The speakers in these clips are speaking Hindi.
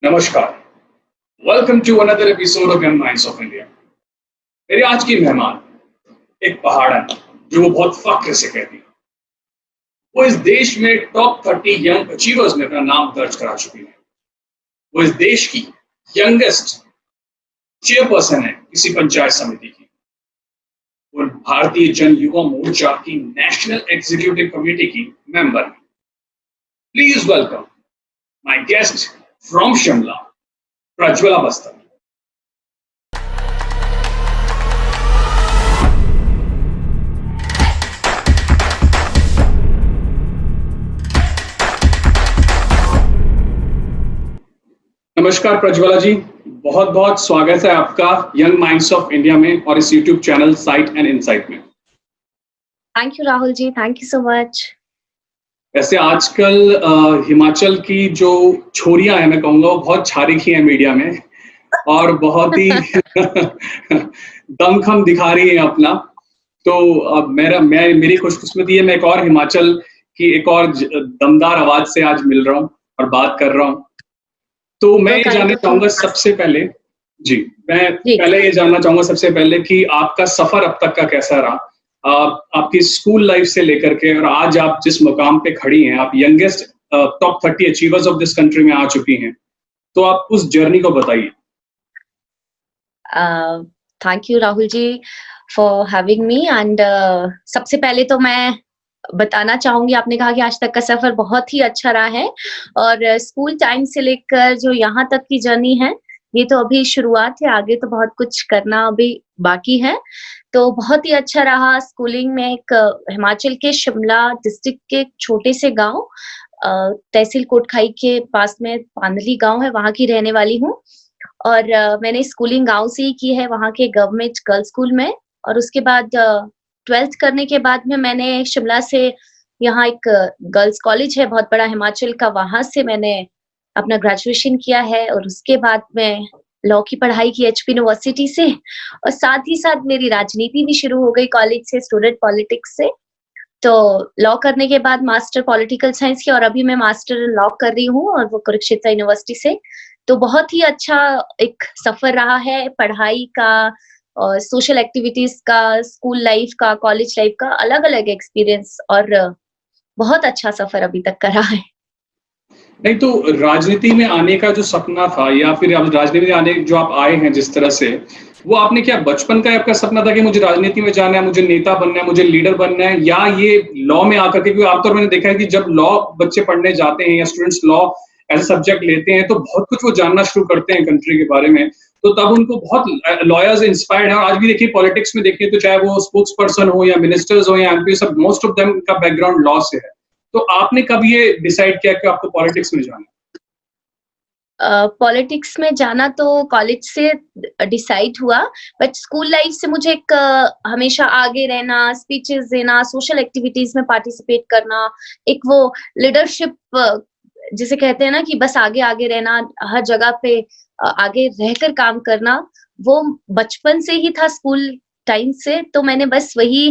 नमस्कार। Welcome to another episode of young minds of India. मेरी आज की मेहमान एक पहाड़न जो वो बहुत फख्र से कहती है। वो इस देश में टॉप 30 यंग अचीवर्स में अपना नाम दर्ज करा चुकी है। वो इस देश की यंगेस्ट चेयरपर्सन है किसी पंचायत समिति की। वो भारतीय जन युवा मोर्चा की नेशनल एग्जीक्यूटिव कमेटी की मेंबर है। Please welcome my guest from Shimla, Prajwala Bastar. नमस्कार प्रज्वला जी, बहुत बहुत स्वागत है आपका यंग माइंड्स ऑफ इंडिया में और इस YouTube channel sight and insight में। Thank you Rahul ji, thank you so much. वैसे आजकल हिमाचल की जो छोरियां हैं, मैं कहूँगा वो बहुत छारीखी हैं मीडिया में और बहुत ही दमखम दिखा रही हैं अपना। तो अब मेरी खुशकिस्मती है, मैं एक और हिमाचल की एक और दमदार आवाज से आज मिल रहा हूँ और बात कर रहा हूँ। तो मैं ये जानना चाहूंगा सबसे पहले ये जानना चाहूंगा सबसे पहले कि आपका सफर अब तक का कैसा रहा, आपकी स्कूल लाइफ से लेकर के और आज आप जिस मुकाम पे खड़ी हैं, आप youngest top 30 achievers of this country में आ चुकी हैं, तो आप उस जर्नी को बताइए। Thank you Rahul ji for having me and सबसे पहले तो मैं बताना चाहूंगी, आपने कहा कि आज तक का सफर बहुत ही अच्छा रहा है और स्कूल टाइम से लेकर जो यहाँ तक की जर्नी है, ये तो अभी शुरुआत है, आगे तो बहुत कुछ करना अभी बाकी है। तो बहुत ही अच्छा रहा। स्कूलिंग में एक हिमाचल के शिमला डिस्ट्रिक्ट के एक छोटे से गांव तहसील कोटखाई के पास में पांदली गांव है, वहां की रहने वाली हूँ और मैंने स्कूलिंग गांव से ही की है, वहां के गवर्नमेंट गर्ल्स स्कूल में। और उसके बाद 12th करने के बाद में मैंने शिमला से यहाँ एक गर्ल्स कॉलेज है बहुत बड़ा हिमाचल का, वहां से मैंने अपना ग्रेजुएशन किया है और उसके बाद मैं लॉ की पढ़ाई की HP यूनिवर्सिटी से और साथ ही साथ मेरी राजनीति भी शुरू हो गई कॉलेज से, स्टूडेंट पॉलिटिक्स से। तो लॉ करने के बाद मास्टर पॉलिटिकल साइंस की और अभी मैं मास्टर लॉ कर रही हूँ और वो कुरुक्षेत्र यूनिवर्सिटी से। तो बहुत ही अच्छा एक सफर रहा है पढ़ाई का और सोशल एक्टिविटीज का, स्कूल लाइफ का, कॉलेज लाइफ का, अलग अलग एक्सपीरियंस और बहुत अच्छा सफर अभी तक का रहा है। नहीं तो राजनीति में आने का जो सपना था या फिर राजनीति में आने जो आप आए हैं जिस तरह से, वो आपने क्या बचपन का आपका सपना था कि मुझे राजनीति में जाना है, मुझे नेता बनना है, मुझे लीडर बनना है, या ये लॉ में आकर के? क्योंकि आमतौर मैंने देखा है कि जब लॉ बच्चे पढ़ने जाते हैं या students law as a subject लेते हैं तो बहुत कुछ वो जानना शुरू करते हैं कंट्री के बारे में, तो तब उनको बहुत लॉयर्स इंस्पायर्ड है। आज भी देखिए पॉलिटिक्स में देखिए तो चाहे वो स्पोक्स पर्सन हो या मिनिस्टर्स हो या MP, सब मोस्ट ऑफ देम का बैकग्राउंड लॉ से है। तो आपने कब ये डिसाइड किया कि आपको पॉलिटिक्स में जाना है? पॉलिटिक्स में जाना तो कॉलेज से डिसाइड हुआ, बट स्कूल लाइफ से मुझे एक हमेशा आगे रहना, स्पीचेस देना, सोशल एक्टिविटीज में पार्टिसिपेट करना, एक वो लीडरशिप जिसे कहते हैं ना कि बस आगे आगे रहना, हर जगह पे आगे रहकर काम करना, वो बचपन से ही था, स्कूल टाइम से। तो मैंने बस वही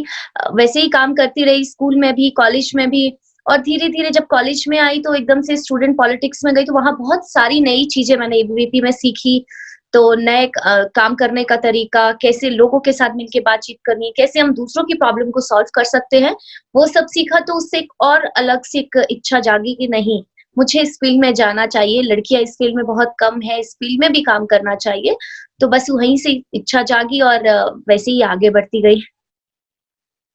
वैसे ही काम करती रही, स्कूल में भी, कॉलेज में भी। और धीरे धीरे जब कॉलेज में आई तो एकदम से स्टूडेंट पॉलिटिक्स में गई, तो वहां बहुत सारी नई चीजें मैंने ABVP में सीखी। तो नए काम करने का तरीका, कैसे लोगों के साथ मिलकर बातचीत करनी है, कैसे हम दूसरों की प्रॉब्लम को सॉल्व कर सकते हैं, वो सब सीखा। तो उससे एक और अलग से एक इच्छा जागी कि नहीं, मुझे इस फील्ड में जाना चाहिए, लड़कियां इस फील्ड में बहुत कम है, इस फील्ड में भी काम करना चाहिए। तो बस वहीं से इच्छा जागी और वैसे ही आगे बढ़ती गई।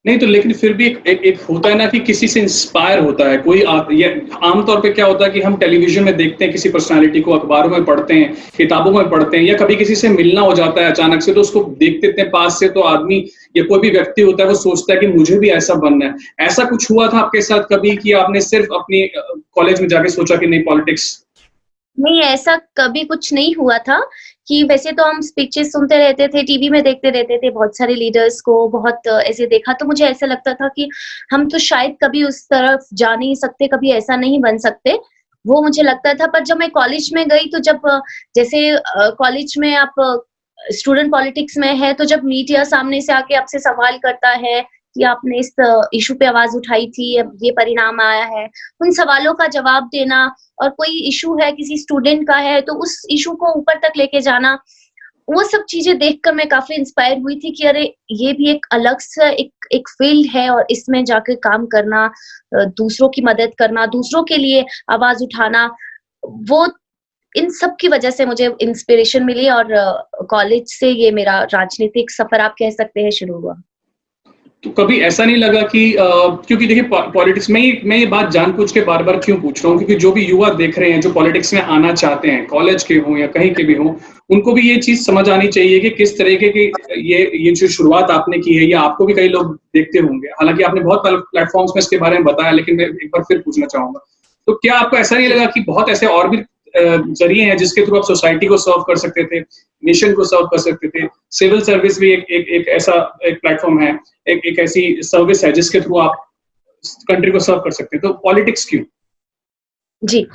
नहीं तो लेकिन फिर भी एक होता है ना कि किसी से इंस्पायर होता है कोई। ये आमतौर पे क्या होता है कि हम टेलीविजन में देखते हैं किसी पर्सनालिटी को, अखबारों में पढ़ते हैं, किताबों में पढ़ते हैं, या कभी किसी से मिलना हो जाता है अचानक से तो उसको देखते थे पास से, तो आदमी या कोई भी व्यक्ति होता है वो सोचता है कि मुझे भी ऐसा बनना है। ऐसा कुछ हुआ था आपके साथ कभी कि आपने सिर्फ अपनी कॉलेज में जाके सोचा कि नहीं पॉलिटिक्स? नहीं, ऐसा कभी कुछ नहीं हुआ था। कि वैसे तो हम स्पीचेस सुनते रहते थे, टीवी में देखते रहते थे बहुत सारे लीडर्स को, बहुत ऐसे देखा, तो मुझे ऐसा लगता था कि हम तो शायद कभी उस तरफ जा नहीं सकते, कभी ऐसा नहीं बन सकते, वो मुझे लगता था। पर जब मैं कॉलेज में गई तो जब जैसे कॉलेज में आप स्टूडेंट पॉलिटिक्स में है, तो जब मीडिया सामने से आके आपसे सवाल करता है कि आपने इस इश्यू पे आवाज़ उठाई थी, अब ये परिणाम आया है। उन सवालों का जवाब देना और कोई इश्यू है, किसी स्टूडेंट का है, तो उस इश्यू को ऊपर तक लेके जाना, वो सब चीज़ें देखकर मैं काफ़ी इंस्पायर हुई थी कि अरे! ये भी एक अलग सा एक एक फ़ील्ड है और इसमें जाके काम करना, दूसरों की मदद करना, दूसरों के लिए आवाज़ उठाना, वो इन सब की वजह से मुझे इंस्पिरेशन मिली और कॉलेज से ये मेरा राजनीतिक सफ़र आप कह सकते हैं शुरू हुआ। तो कभी ऐसा नहीं लगा कि क्योंकि देखिए पॉलिटिक्स में ही मैं ये बात जानबूझ के बार-बार क्यों पूछ रहा हूँ क्योंकि जो भी युवा देख रहे हैं, जो पॉलिटिक्स में आना चाहते हैं, कॉलेज के हों या कहीं के भी हों, उनको भी ये चीज़ समझ आनी चाहिए कि किस तरीके की ये जो शुरुआत आपने की है, ये आपको भी कई लोग देखते होंगे। हालाँकि आपने बहुत प्लेटफ़ॉर्म्स में इसके बारे में बताया, लेकिन मैं एक बार फिर पूछना चाहूँगा। तो क्या आपको ऐसा नहीं जी। लगा कि बहुत ऐसे और भी ज़रिए हैं जिसके थ्रू आप सोसाइटी को सर्व कर सकते थे, नेशन को सर्व कर सकते थे? सिविल सर्विस भी एक ऐसा एक प्लेटफ़ॉर्म है, एक ऐसी सर्विस है जिसके थ्रू आप कंट्री को सर्व कर सकते हैं, तो पॉलिटिक्स क्यों? जी।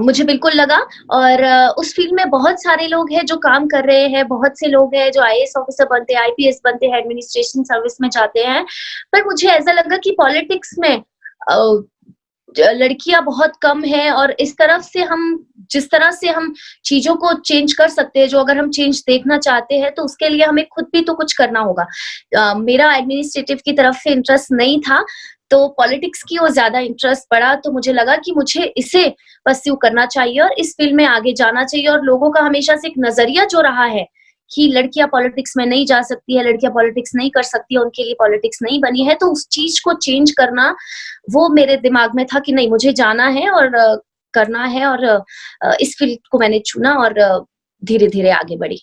मुझे बिल्कुल लगा और उस फ़ील्ड में बहुत सारे लोग हैं जो काम कर रहे हैं, बहुत से लोग हैं जो आईएएस ऑफ़िसर बनते हैं, आईपीएस बनते हैं, एडमिनिस्ट्रेशन सर्विस में जाते हैं। पर मुझे ऐसा लगा कि पॉलिटिक्स में लड़कियाँ बहुत कम हैं और इस तरफ से हम जिस तरह से हम चीज़ों को चेंज कर सकते हैं, जो अगर हम चेंज देखना चाहते हैं, तो उसके लिए हमें खुद भी तो कुछ करना होगा। मेरा एडमिनिस्ट्रेटिव की तरफ से इंटरेस्ट नहीं था, तो पॉलिटिक्स की ओर ज़्यादा इंटरेस्ट पड़ा, तो मुझे लगा कि मुझे इसे परस्यू करना चाहिए और इस फ़ील्ड में आगे जाना चाहिए और लोगों का हमेशा से एक नज़रिया जो रहा है, कि लड़कियाँ पॉलिटिक्स में नहीं जा सकती है, लड़कियाँ पॉलिटिक्स नहीं कर सकती है, उनके लिए पॉलिटिक्स नहीं बनी है, तो उस चीज़ को चेंज करना वो मेरे दिमाग में था कि नहीं मुझे जाना है और करना है और इस फ़ील्ड को मैंने चुना और धीरे-धीरे आगे बढ़ी।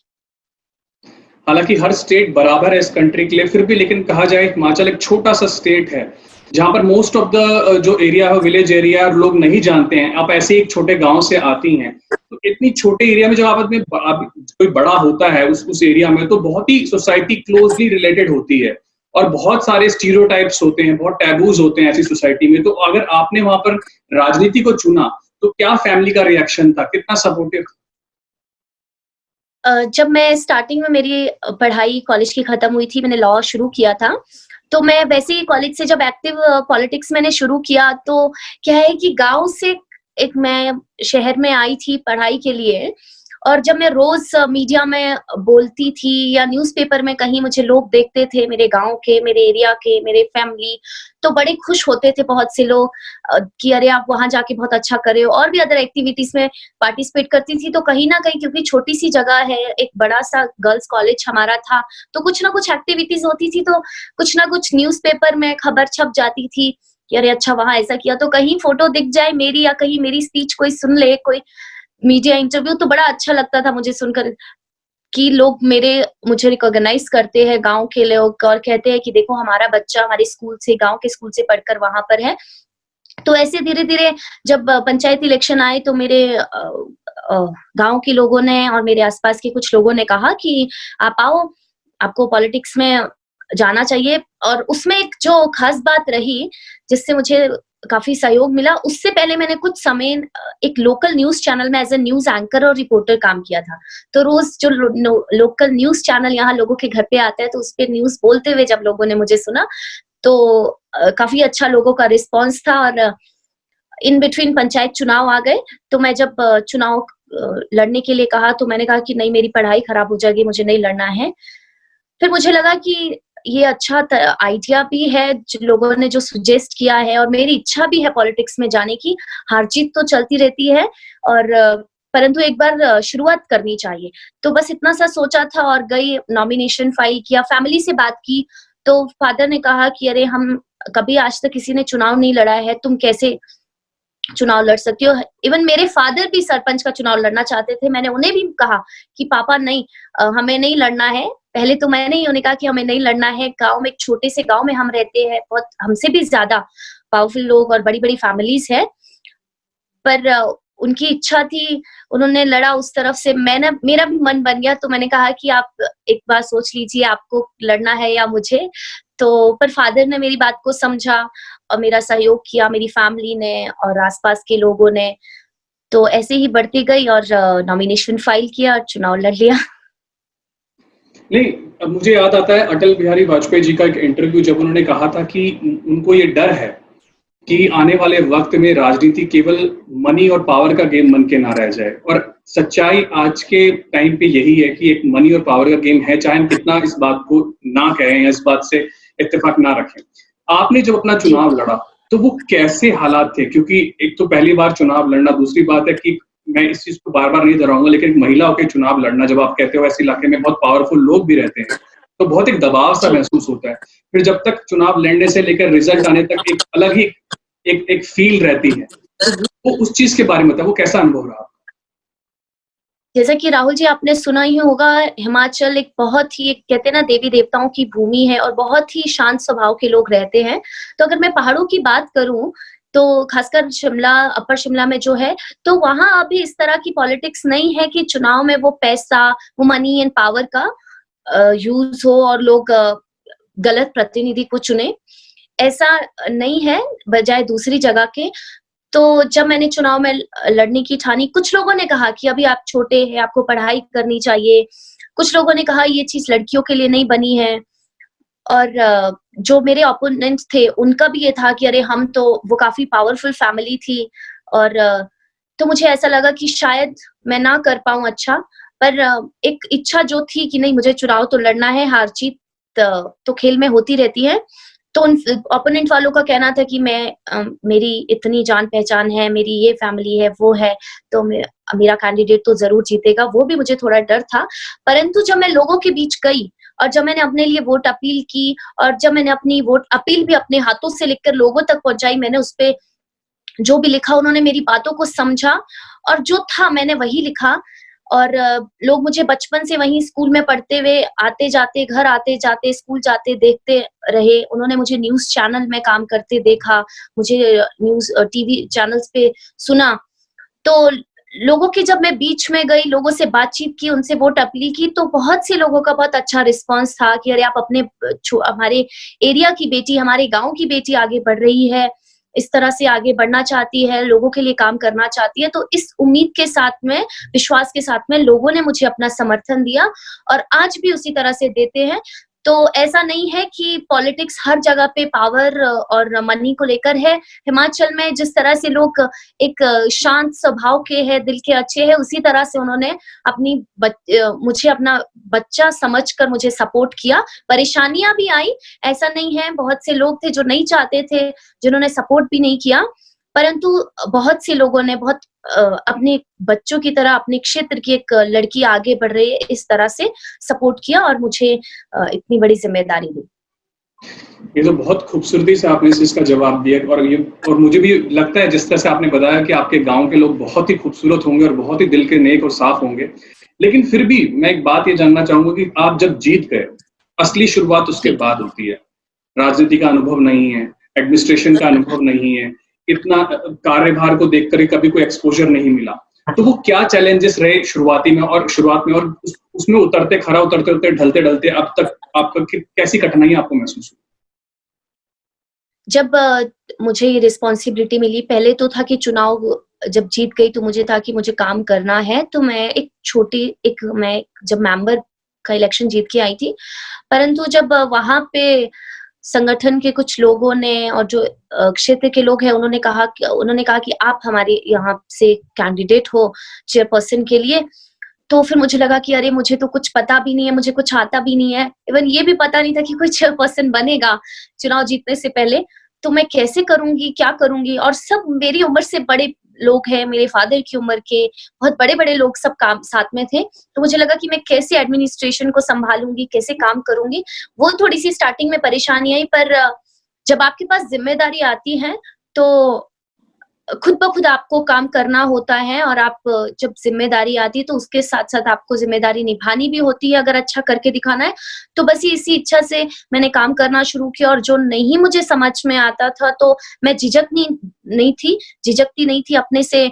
हालाँकि हर स्टेट बराबर है इस कंट्री के लिए, फिर भी लेकिन कहा जाए हिमाचल एक छोटा-सा स्टेट है, जहाँ पर मोस्ट ऑफ द जो एरिया है विलेज एरिया लोग नहीं जानते हैं। आप ऐसे ही एक छोटे गाँव से आती हैं, तो इतनी छोटे एरिया में जब आप कोई बड़ा होता है उस एरिया में तो बहुत ही सोसाइटी क्लोज़ली रिलेटेड होती है और बहुत सारे स्टीरियोटाइप्स होते हैं, बहुत टैबूज़ होते हैं ऐसी सोसाइटी में। तो अगर आपने वहाँ पर राजनीति को चुना, तो क्या फैमिली का रिएक्शन था? कितना सपोर्टिव? जब मैं स्टार्टिंग में मेरी पढ़ाई कॉलेज की खत्म हुई थी, मैंने लॉ शुरू किया था, तो मैं वैसे ही कॉलेज से जब एक्टिव पॉलिटिक्स मैंने शुरू किया, तो क्या है कि गाँव से एक मैं शहर में आई थी पढ़ाई के लिए और जब मैं रोज़ मीडिया में बोलती थी या न्यूज़पेपर में कहीं मुझे लोग देखते थे, मेरे गाँव के, मेरे एरिया के, मेरे फैमिली, तो बड़े खुश होते थे बहुत से लोग कि अरे आप वहाँ जाके बहुत अच्छा कर रहे हो और भी अदर एक्टिविटीज़ में पार्टिसिपेट करती थी, तो कहीं न कहीं क्योंकि छोटी-सी जगह है, एक बड़ा-सा गर्ल्स कॉलेज हमारा था, तो कुछ ना कुछ एक्टिविटीज़ होती थी, तो कुछ ना कुछ न्यूज़पेपर में खबर छप जाती थी कि अरे अच्छा वहाँ ऐसा किया, तो कहीं फ़ोटो दिख जाए मेरी या कहीं मेरी स्पीच कोई सुन ले, कोई मीडिया इंटरव्यू तो बड़ा अच्छा लगता था मुझे सुनकर कि लोग मुझे रिकॉग्नाइज़ करते हैं गाँव के लोग और कहते हैं कि देखो हमारा बच्चा हमारे स्कूल से गाँव के स्कूल से पढ़कर वहाँ पर है। तो ऐसे धीरे-धीरे जब पंचायत इलेक्शन आए तो मेरे गाँव के लोगों ने और मेरे आस-पास के कुछ लोगों ने कहा कि आप आओ, आपको पॉलिटिक्स में जाना चाहिए और उसमें एक जो ख़ास बात रही, जिससे मुझे काफ़ी सहयोग मिला, उससे पहले मैंने कुछ समय एक लोकल न्यूज़ चैनल में एज़ अ न्यूज़ एंकर और रिपोर्टर काम किया था। तो रोज़ जो लोकल न्यूज़ चैनल यहाँ लोगों के घर पे आता है, तो उसपे न्यूज़ बोलते हुए जब लोगों ने मुझे सुना, तो काफ़ी अच्छा लोगों का रिस्पॉन्स था और इन बिटवीन पंचायत चुनाव आ गए, तो मैं जब चुनाव लड़ने के लिए कहा, तो मैंने कहा कि नहीं मेरी पढ़ाई खराब हो जाएगी, मुझे नहीं लड़ना है। फिर मुझे लगा कि ये अच्छा त आइडिया भी है, लोगों ने जो सजेस्ट किया है और मेरी इच्छा भी है पॉलिटिक्स में जाने की, हार-जीत तो चलती रहती है और परंतु एक बार शुरुआत करनी चाहिए। तो बस इतना सा सोचा था और गई नॉमिनेशन फाइल किया, फैमिली से बात की, तो फादर ने कहा कि अरे हम कभी आज तक किसी ने चुनाव नहीं लड़ा है, तुम कैसे चुनाव लड़ सकती हो। इवन मेरे फादर भी सरपंच का चुनाव लड़ना चाहते थे। मैंने उन्हें भी कहा कि पापा नहीं हमें नहीं लड़ना है। पहले तो मैंने ही उन्हें कहा कि हमें नहीं लड़ना है। गाँव में एक छोटे से गाँव में हम रहते हैं, बहुत हमसे भी ज़्यादा पावरफुल लोग और बड़ी-बड़ी फैमिलीज़ हैं। पर उनकी इच्छा थी, उन्होंने लड़ा उस तरफ से मेरा भी मन बन गया तो मैंने कहा कि आप एक बार सोच लीजिए आपको लड़ना है या मुझे। तो पर फादर ने मेरी बात को समझा और मेरा सहयोग किया मेरी फैमिली ने और आस-पास के लोगों ने। तो ऐसे ही बढ़ती गई और नॉमिनेशन फाइल किया और चुनाव लड़ लिया। नहीं, अब मुझे याद आता है अटल बिहारी वाजपेयी जी का एक इंटरव्यू, जब उन्होंने कहा था कि उनको ये डर है कि आने वाले वक्त में राजनीति केवल मनी और पावर का गेम बन के ना रह जाए। और सच्चाई आज के टाइम पे यही है कि एक मनी और पावर का गेम है, चाहे हम कितना इस बात को ना कहें या इस बात से इत्तेफाक ना रखें। आपने जब अपना जी। चुनाव लड़ा, तो वो कैसे हालात थे? क्योंकि एक तो पहली बार चुनाव लड़ना, दूसरी बात है कि मैं इस चीज़ को बार-बार नहीं दोहराऊँगा, लेकिन एक महिला होके चुनाव लड़ना, जब आप कहते हो ऐसे इलाके में बहुत पावरफुल लोग भी रहते हैं, तो बहुत एक दबाव-सा जी। महसूस होता है। फिर जब तक चुनाव लड़ने से लेकर रिज़ल्ट आने तक एक अलग ही एक फ़ील रहती है। तो उस चीज़ के बारे में बताओ, वो कैसा अनुभव रहा? जैसा कि राहुल जी आपने सुना ही होगा, हिमाचल एक बहुत ही एक कहते हैं ना देवी-देवताओं की भूमि है और बहुत ही शांत स्वभाव के लोग रहते हैं। तो अगर मैं पहाड़ों की बात करूँ, तो खासकर शिमला, अपर शिमला में जो है, तो वहाँ अभी इस तरह की पॉलिटिक्स नहीं है कि चुनाव में वो पैसा, वो मनी एंड पावर का यूज़ हो और लोग गलत प्रतिनिधि को चुनें। ऐसा नहीं है, बजाय दूसरी जगह के। तो जब मैंने चुनाव में लड़ने की ठानी, कुछ लोगों ने कहा कि अभी आप छोटे हैं, आपको पढ़ाई करनी चाहिए। कुछ लोगों ने कहा ये चीज़ लड़कियों के लिए नहीं बनी है। और जो मेरे ओपोनेंट्स थे, उनका भी ये था कि अरे हम तो वो काफ़ी पावरफुल फैमिली थी और तो मुझे ऐसा लगा कि शायद मैं ना कर पाऊँ अच्छा। पर एक इच्छा जो थी कि नहीं मुझे चुनाव तो लड़ना है, हार-जीत तो खेल में होती रहती है। तो उन ओपोनेंट वालों का कहना था कि मेरी इतनी जान-पहचान है, मेरी ये फैमिली है, वो है, तो मेरा कैंडिडेट तो ज़रूर जीतेगा, वो भी मुझे थोड़ा डर था। परंतु जब मैं लोगों के बीच गई और जब मैंने अपने लिए वोट अपील की और जब मैंने अपनी वोट अपील भी अपने हाथों से लिखकर लोगों तक पहुँचाई, मैंने उसपे जो भी लिखा उन्होंने मेरी बातों को समझा और जो था मैंने वही लिखा और लोग मुझे बचपन से वहीं स्कूल में पढ़ते हुए आते-जाते, घर आते-जाते, स्कूल जाते देखते रहे। उन्होंने मुझे न्यूज़ चैनल में काम करते देखा, मुझे न्यूज़ टीवी चैनल्स पे सुना। तो लोगों के जब मैं बीच में गई, लोगों से बातचीत की, उनसे वोट अपील की, तो बहुत से लोगों का बहुत अच्छा रिस्पॉन्स था कि अरे आप अपने हमारे एरिया की बेटी, हमारे गाँव की बेटी आगे बढ़ रही है, इस तरह से आगे बढ़ना चाहती है, लोगों के लिए काम करना चाहती है। तो इस उम्मीद के साथ में, विश्वास के साथ में लोगों ने मुझे अपना समर्थन दिया और आज भी उसी तरह से देते हैं। तो ऐसा नहीं है कि पॉलिटिक्स हर जगह पे पावर और मनी को लेकर है। हिमाचल में जिस तरह से लोग एक शांत स्वभाव के हैं, दिल के अच्छे हैं, उसी तरह से उन्होंने मुझे अपना बच्चा समझकर मुझे सपोर्ट किया। परेशानियाँ भी आई, ऐसा नहीं है, बहुत से लोग थे जो नहीं चाहते थे, जिन्होंने सपोर्ट भी नहीं किया। परंतु बहुत से लोगों ने बहुत अपने बच्चों की तरह अपने क्षेत्र की एक लड़की आगे बढ़ रही है, इस तरह से सपोर्ट किया और मुझे इतनी बड़ी ज़िम्मेदारी दी। ये तो बहुत खूबसूरती से आपने इस चीज़ का जवाब दिया, और मुझे भी लगता है जिस तरह से आपने बताया कि आपके गाँव के लोग बहुत ही खूबसूरत होंगे और बहुत ही दिल के नेक और साफ होंगे। लेकिन फिर भी मैं एक बात ये जानना चाहूँगा कि आप जब जीत गए, असली शुरुआत उसके जी। बाद होती है। राजनीति का अनुभव नहीं है, एडमिनिस्ट्रेशन का अनुभव नहीं है, इतना कार्यभार को देखकर ही कभी कोई एक्सपोज़र नहीं मिला। तो वो क्या चैलेंजेस रहे शुरुआती में, और शुरुआत में, और उसमें उतरते, खरा उतरते-उतरते, ढलते-ढलते अब तक आपका कैसी कठिनाइयाँ आपको महसूस हुई? जब मुझे ये रिस्पॉन्सिबिलिटी मिली, पहले तो था कि चुनाव जब जीत गई तो मुझे था कि मुझे काम करना है, तो मैं जब मेंबर का इलेक्शन जीत के आई थी, परंतु जब वहाँ पे संगठन के कुछ लोगों ने और जो क्षेत्र के लोग हैं उन्होंने कहा कि आप हमारे यहाँ से कैंडिडेट हो चेयरपर्सन के लिए, तो फिर मुझे लगा कि अरे मुझे तो कुछ पता भी नहीं है, मुझे कुछ आता भी नहीं है। इवन ये भी पता नहीं था कि कोई चेयरपर्सन बनेगा चुनाव जीतने से पहले। तो मैं कैसे करूँगी, क्या करूँगी? और सब मेरी उम्र से बड़े लोग हैं, मेरे फादर की उम्र के, बहुत बड़े-बड़े लोग सब काम साथ में थे। तो मुझे लगा कि मैं कैसे एडमिनिस्ट्रेशन को सँभालूँगी, कैसे काम करूँगी? वो थोड़ी-सी स्टार्टिंग में परेशानी आई, पर जब आपके पास ज़िम्मेदारी आती है, तो खुद ब खुद आपको काम करना होता है और आप जब ज़िम्मेदारी आती है तो उसके साथ-साथ आपको ज़िम्मेदारी निभानी भी होती है अगर अच्छा करके दिखाना है। तो बस ये इसी इच्छा से मैंने काम करना शुरू किया और जो नहीं मुझे समझ में आता था तो मैं झिझकती नहीं थी अपने से।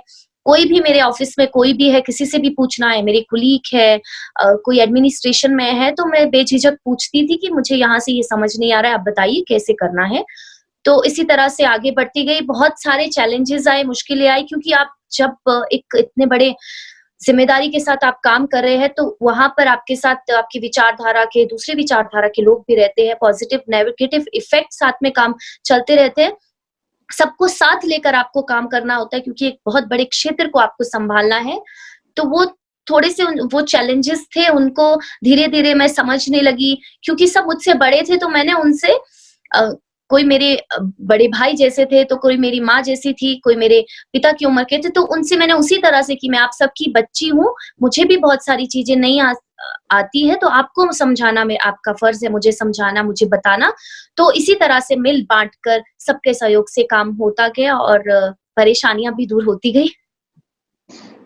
कोई भी मेरे ऑफ़िस में कोई भी है, किसी से भी पूछना है, मेरे कोलीग है कोई एडमिनिस्ट्रेशन में है तो मैं बेझिझक पूछती थी कि मुझे यहाँ से ये समझ नहीं आ रहा है, आप बताइए कैसे करना है? तो इसी तरह से आगे बढ़ती गई, बहुत सारे चैलेंजेज़ आए, मुश्किलें आई क्योंकि आप जब एक इतने बड़े ज़िम्मेदारी के साथ आप काम कर रहे हैं, तो वहाँ पर आपके साथ आपकी विचारधारा के दूसरे विचारधारा के लोग भी रहते हैं, पॉज़िटिव, नेगेटिव इफ़ेक्ट साथ में काम चलते रहते हैं। सबको साथ लेकर आपको काम करना होता है क्योंकि एक बहुत बड़े क्षेत्र को आपको सँभालना है। तो वो थोड़े से वो चैलेंजेस थे, उनको धीरे-धीरे मैं समझने लगी क्योंकि सब मुझसे बड़े थे, तो मैंने उनसे अ, कोई मेरे बड़े भाई जैसे थे, तो कोई मेरी माँ जैसी थी, कोई मेरे पिता की उम्र के थे, तो उनसे मैंने उसी तरह से कि मैं आप सबकी बच्ची हूँ, मुझे भी बहुत सारी चीज़ें नहीं आती हैं, तो आपको समझाना में आपका फ़र्ज़ है, मुझे समझाना, मुझे बताना। तो इसी तरह से मिल-बाँट कर सबके सहयोग से काम होता गया और परेशानियाँ भी दूर होती गई।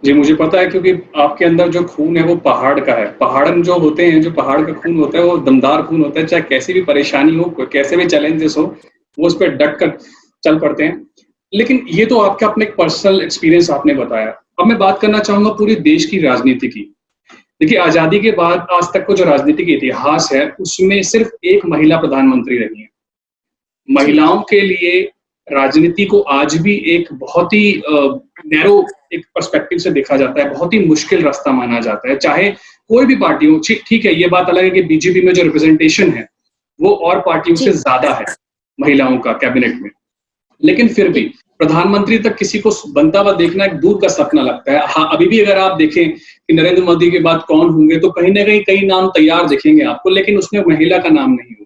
जी, मुझे पता है क्योंकि आपके अंदर जो खून है वो पहाड़ का है। पहाड़न जो होते हैं, जो पहाड़ का खून होता है वो दमदार खून होता है, चाहे कैसी भी परेशानी हो, कैसे भी चैलेंजेस हो, वो उस पे डट कर चल पड़ते हैं। लेकिन ये तो आपका अपने एक पर्सनल एक्सपीरियंस आपने बताया। अब मैं बात करना चाहूँगा पूरे देश की राजनीति की। देखिए, आज़ादी के बाद आज तक का जो राजनीतिक इतिहास है, उसमें सिर्फ़ एक महिला प्रधानमंत्री रही हैं। जी, महिलाओं के लिए राजनीति को आज भी एक बहुत ही नैरो एक पर्सपेक्टिव से देखा जाता है, बहुत ही मुश्किल रास्ता माना जाता है। चाहे कोई भी पार्टी हो, ठीक है, ये बात अलग है कि बीजेपी में जो रिप्रेजेंटेशन है, वो और पार्टियों से जी, ज़्यादा है, महिलाओं का कैबिनेट में। लेकिन फिर भी जी, प्रधानमंत्री तक किसी को बनता हुआ देखना एक दूर का सपना लगता है। हाँ, अभी भी अगर आप देखें कि नरेंद्र मोदी के बाद कौन होंगे, तो कहीं न कहीं कई नाम तैयार दिखेंगे आपको, लेकिन उसमें महिला का नाम नहीं होगा।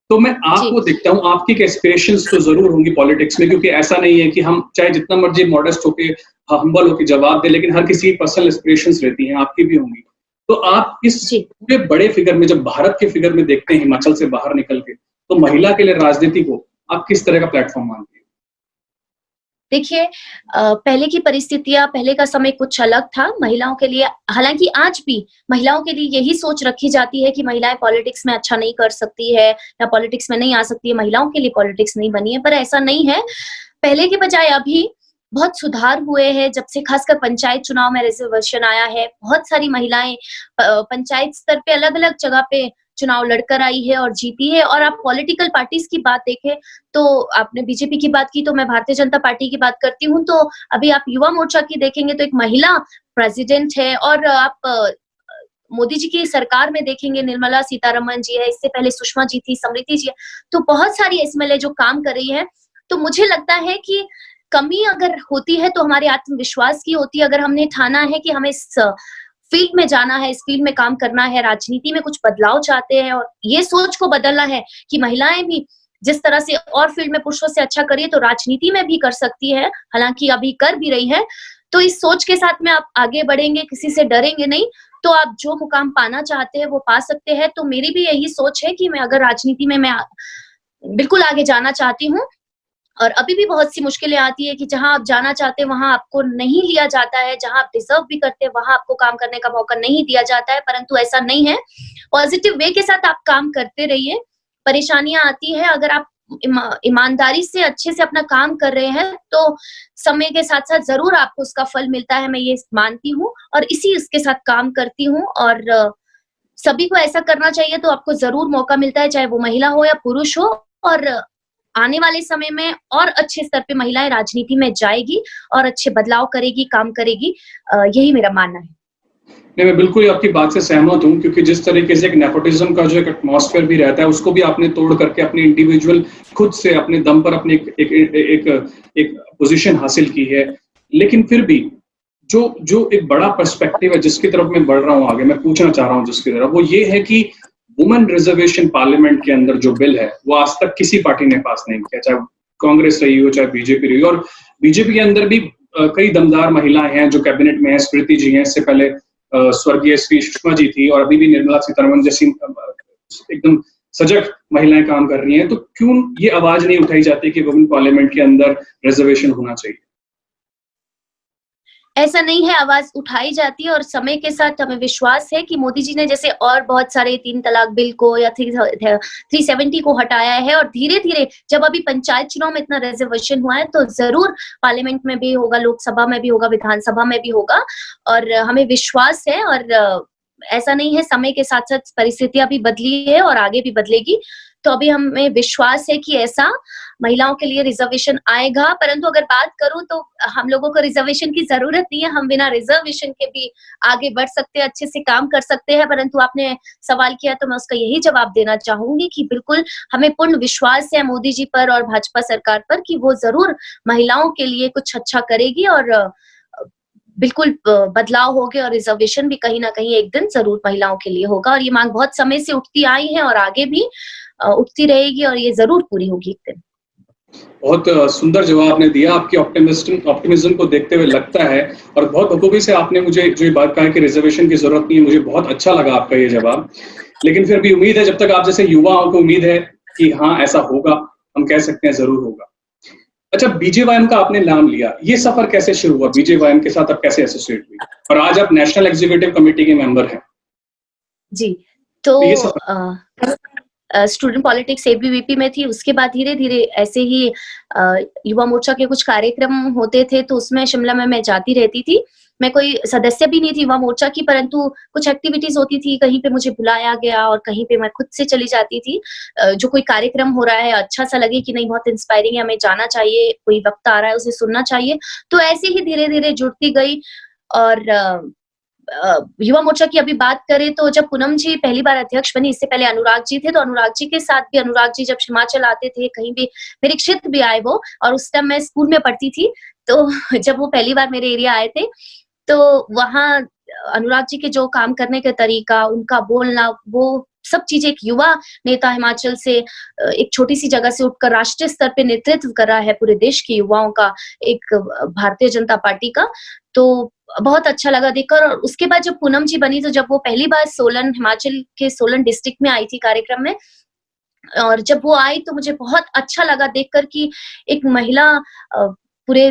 तो मैं जी, आपको देखता हूँ, आपकी एक एस्पिरेशंस तो ज़रूर होंगी पॉलिटिक्स में क्योंकि ऐसा नहीं है कि हम चाहे जितना मर्ज़ी मॉडेस्ट होके हम्बल होके जवाब दें, लेकिन हर किसी की पर्सनल एस्पिरेशंस रहती हैं, आपकी भी होंगी। तो आप इस जी। पूरे बड़े फिगर में जब भारत के फिगर में देखते हैं हिमाचल से बाहर निकल के, तो महिला के लिए राजनीति को आप किस तरह का प्लेटफ़ॉर्म मानती हैं? देखिए पहले की परिस्थितियाँ, पहले का समय कुछ अलग था महिलाओं के लिए हालाँकि आज भी महिलाओं के लिए यही सोच रखी जाती है कि महिलाएँ पॉलिटिक्स में अच्छा नहीं कर सकती है या पॉलिटिक्स में नहीं आ सकती है, महिलाओं के लिए पॉलिटिक्स नहीं बनी है, पर ऐसा नहीं है। पहले के बजाय अभी बहुत सुधार हुए हैं, जब से खासकर पंचायत चुनाव में रिज़र्वेशन आया है, बहुत सारी महिलाएँ पंचायत स्तर पे अलग-अलग जगह पे चुनाव लड़कर आई है और जीती है और आप पॉलिटिकल पार्टीज़ की बात देखें, तो आपने बीजेपी की बात की, तो मैं भारतीय जनता पार्टी की बात करती हूँ, तो अभी आप युवा मोर्चा की देखेंगे तो एक महिला प्रेज़िडेंट है और आप मोदी जी की सरकार में देखेंगे निर्मला सीतारमण जी है, इससे पहले सुषमा जी थी, समृति जी है, तो बहुत सारी एसएमएलए जो काम कर रही है। तो मुझे लगता है कि कमी अगर होती है तो हमारे आत्मविश्वास की होती है, अगर हमने ठाना है कि हमें इस फील्ड में जाना है, इस फील्ड में काम करना है, राजनीति में कुछ बदलाव चाहते हैं और ये सोच को बदलना है कि महिलाएँ भी जिस तरह से और फील्ड में पुरुषों से अच्छा कर रही है, तो राजनीति में भी कर सकती है, हालाँकि अभी कर भी रही है। तो इस सोच के साथ में आप आगे बढ़ेंगे, किसी से डरेंगे नहीं, तो आप जो मुकाम पाना चाहते हैं, वो पा सकते हैं। तो मेरी भी यही सोच है कि मैं अगर राजनीति में मैं बिल्कुल आगे जाना चाहती हूँ और अभी भी बहुत सी मुश्किलें आती है कि जहाँ आप जाना चाहते हैं, वहाँ आपको नहीं लिया जाता है, जहाँ आप डिज़र्व भी करते हैं, वहाँ आपको काम करने का मौका नहीं दिया जाता है, परंतु ऐसा नहीं है। पॉज़िटिव वे के साथ आप काम करते रहिए, परेशानियाँ आती हैं, अगर आप ईमानदारी से अच्छे से अपना काम कर रहे हैं, तो समय के साथ-साथ ज़रूर आपको उसका फल मिलता है, मैं ये मानती हूँ और इसी उसके साथ काम करती हूँ और सभी को ऐसा करना चाहिए तो आपको ज़रूर मौका मिलता है, चाहे वो महिला हो या पुरुष हो और आने वाले समय में और अच्छे स्तर पे महिलाएँ राजनीति में जाएगी और अच्छे बदलाव करेगी, काम करेगी यही मेरा मानना है। नहीं, मैं बिल्कुल आपकी बात से सहमत हूँ क्योंकि जिस तरीके से एक नेपोटिज़्म का जो एक एटमॉस्फेयर भी रहता है, उसको भी आपने तोड़ करके अपनी इंडिविजुअल खुद से अपने दम पर अपनी एक पोज़ीशन हासिल की है। लेकिन फिर भी जो जो एक बड़ा पर्सपेक्टिव है जिसकी तरफ मैं बढ़ रहा हूँ आगे, मैं पूछना चाह रहा हूँ जिसकी तरफ, वो ये है कि वुमेन रिज़र्वेशन पार्लियामेंट के अंदर जो बिल है, वो आज तक किसी पार्टी ने पास नहीं किया, चाहे कांग्रेस रही हो, चाहे बीजेपी रही हो और बीजेपी के अंदर भी कई दमदार महिलाएँ हैं जो कैबिनेट में हैं, स्मृति जी हैं, इससे पहले स्वर्गीय श्री सुषमा जी थी और अभी भी निर्मला सीतारमण जैसी एकदम सजग महिलाएं काम कर रही हैं, तो क्यों ये आवाज नहीं उठाई जाती कि वुमेन पार्लियामेंट के अंदर रिजर्वेशन होना चाहिए? ऐसा नहीं है, आवाज़ उठाई जाती है और समय के साथ हमें विश्वास है कि मोदी जी ने जैसे और बहुत सारे 3 तलाक बिल को या 370 को हटाया है और धीरे-धीरे जब अभी पंचायत चुनाव में इतना रिज़र्वेशन हुआ है, तो ज़रूर पार्लियामेंट में भी होगा, लोकसभा में भी होगा, विधानसभा में भी होगा और हमें विश्वास है और ऐसा नहीं है, समय के साथ-साथ परिस्थितियाँ भी बदली है और आगे भी बदलेगी। तो अभी हमें विश्वास है कि ऐसा महिलाओं के लिए रिजर्वेशन आएगा। परंतु अगर बात करूँ तो हम लोगों को रिजर्वेशन की ज़रूरत नहीं है, हम बिना रिजर्वेशन के भी आगे बढ़ सकते हैं, अच्छे से काम कर सकते हैं। परंतु आपने सवाल किया तो मैं उसका यही जवाब देना चाहूँगी कि बिल्कुल हमें पूर्ण विश्वास है मोदी जी पर और भाजपा सरकार पर कि वो ज़रूर महिलाओं के लिए कुछ अच्छा करेगी और बिल्कुल बदलाव होंगे और रिजर्वेशन भी कहीं न कहीं एक दिन ज़रूर महिलाओं के लिए होगा और ये माँग बहुत समय से उठती आई है और आगे भी उठती रहेगी और ये ज़रूर पूरी होगी एक दिन। बहुत सुंदर जवाब आपने दिया। आपकी ऑप्टिमिज्म को देखते हुए लगता है और बहुत बखूबी से आपने मुझे जो ये बात कहा कि रिजर्वेशन की ज़रूरत नहीं है, मुझे बहुत अच्छा लगा आपका ये जवाब। लेकिन फिर भी उम्मीद है जब तक आप जैसे युवाओं को उम्मीद है कि हाँ, ऐसा होगा, हम कह सकते हैं ज़रूर होगा। अच्छा बीजेवाईएम का आपने नाम लिया, ये सफ़र कैसे शुरू हुआ? बीजेवाईएम के साथ आप कैसे एसोसिएट हुई? और आज आप नेशनल एग्जीक्यूटिव कमिटी के मेंबर हैं। जी, तो तो ये सफ़र स्टूडेंट पॉलिटिक्स एबीवीपी में थी, उसके बाद धीरे-धीरे ऐसे ही युवा मोर्चा के कुछ कार्यक्रम होते थे, तो उसमें शिमला में मैं जाती रहती थी। मैं कोई सदस्य भी नहीं थी युवा मोर्चा की, परंतु कुछ एक्टिविटीज़ होती थी, कहीं पे मुझे बुलाया गया और कहीं पे मैं खुद से चली जाती थी। जो कोई कार्यक्रम हो रहा है, अच्छा-सा लगे कि नहीं बहुत इंस्पायरिंग है, हमें जाना चाहिए, कोई वक्ता आ रहा है, उसे सुनना चाहिए। तो ऐसे ही धीरे-धीरे जुड़ती गई और युवा मोर्चा की अभी बात करें तो जब पूनम जी पहली बार अध्यक्ष बनी, इससे पहले अनुराग जी थे, तो अनुराग जी के साथ भी अनुराग जी जब हिमाचल आते थे, कहीं भी मेरे क्षेत्र भी आए वो और उस टाइम मैं स्कूल में पढ़ती थी, तो जब वो पहली बार मेरे एरिया आए थे, तो वहाँ अनुराग जी के जो काम करने का तरीका, उनका बोलना, वो सब चीज़ें एक युवा नेता हिमाचल से एक छोटी-सी जगह से उठकर राष्ट्रीय स्तर पे नेतृत्व कर रहा है पूरे देश के युवाओं का, एक भारतीय जनता पार्टी का, तो बहुत अच्छा लगा देखकर और उसके बाद जब पूनम जी बनी, तो जब वो पहली बार सोलन हिमाचल के सोलन डिस्ट्रिक्ट में आई थी कार्यक्रम में और जब वो आई तो मुझे बहुत अच्छा लगा देखकर कि एक महिला पूरे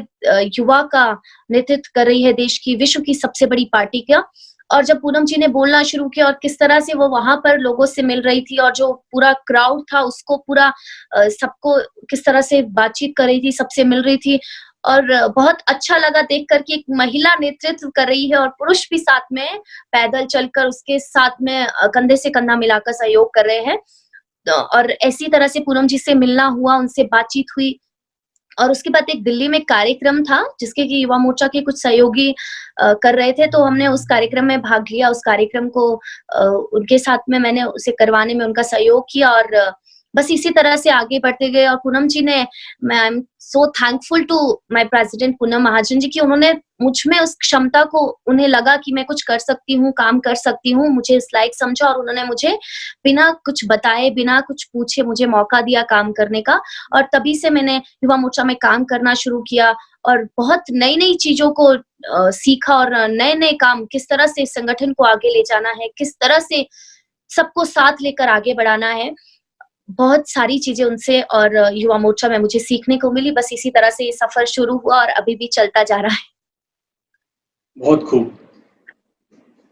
युवा का नेतृत्व कर रही है देश की, विश्व की सबसे बड़ी पार्टी का और जब पूनम जी ने बोलना शुरू किया और किस तरह से वो वहाँ पर लोगों से मिल रही थी और जो पूरा क्राउड था उसको पूरा सबको किस तरह से बातचीत कर रही थी, सबसे मिल रही थी और बहुत अच्छा लगा देखकर कि एक महिला नेतृत्व कर रही है और पुरुष भी साथ में पैदल चलकर उसके साथ में कंधे से कंधा मिलाकर सहयोग कर रहे हैं। और ऐसी तरह से पूनम जी से मिलना हुआ, उनसे बातचीत हुई और उसके बाद एक दिल्ली में कार्यक्रम था, जिसके कि युवा मोर्चा के कुछ सहयोगी कर रहे थे, तो हमने उस कार्यक्रम में भाग लिया। उस कार्यक्रम को उनके साथ में मैंने उसे करवाने में उनका सहयोग किया और बस इसी तरह से आगे बढ़ते गए और पूनम जी ने मैं I am so thankful to my president Poonam Mahajan ji कि उन्होंने मुझ में उस क्षमता को उन्हें लगा कि मैं कुछ कर सकती हूँ, काम कर सकती हूँ, मुझे इस लायक समझा और उन्होंने मुझे बिना कुछ बताए, बिना कुछ पूछे मुझे मौका दिया काम करने का और तभी से मैंने युवा मोर्चा में काम करना शुरू किया और बहुत नई-नई चीज़ों को सीखा और नए-नए काम किस तरह से इस संगठन को आगे ले जाना है, किस तरह से सबको साथ लेकर आगे बढ़ाना है। बहुत सारी चीज़ें उनसे और युवा मोर्चा में मुझे सीखने को मिली। बस इसी तरह से ये सफ़र शुरू हुआ और अभी भी चलता जा रहा है। बहुत खूब।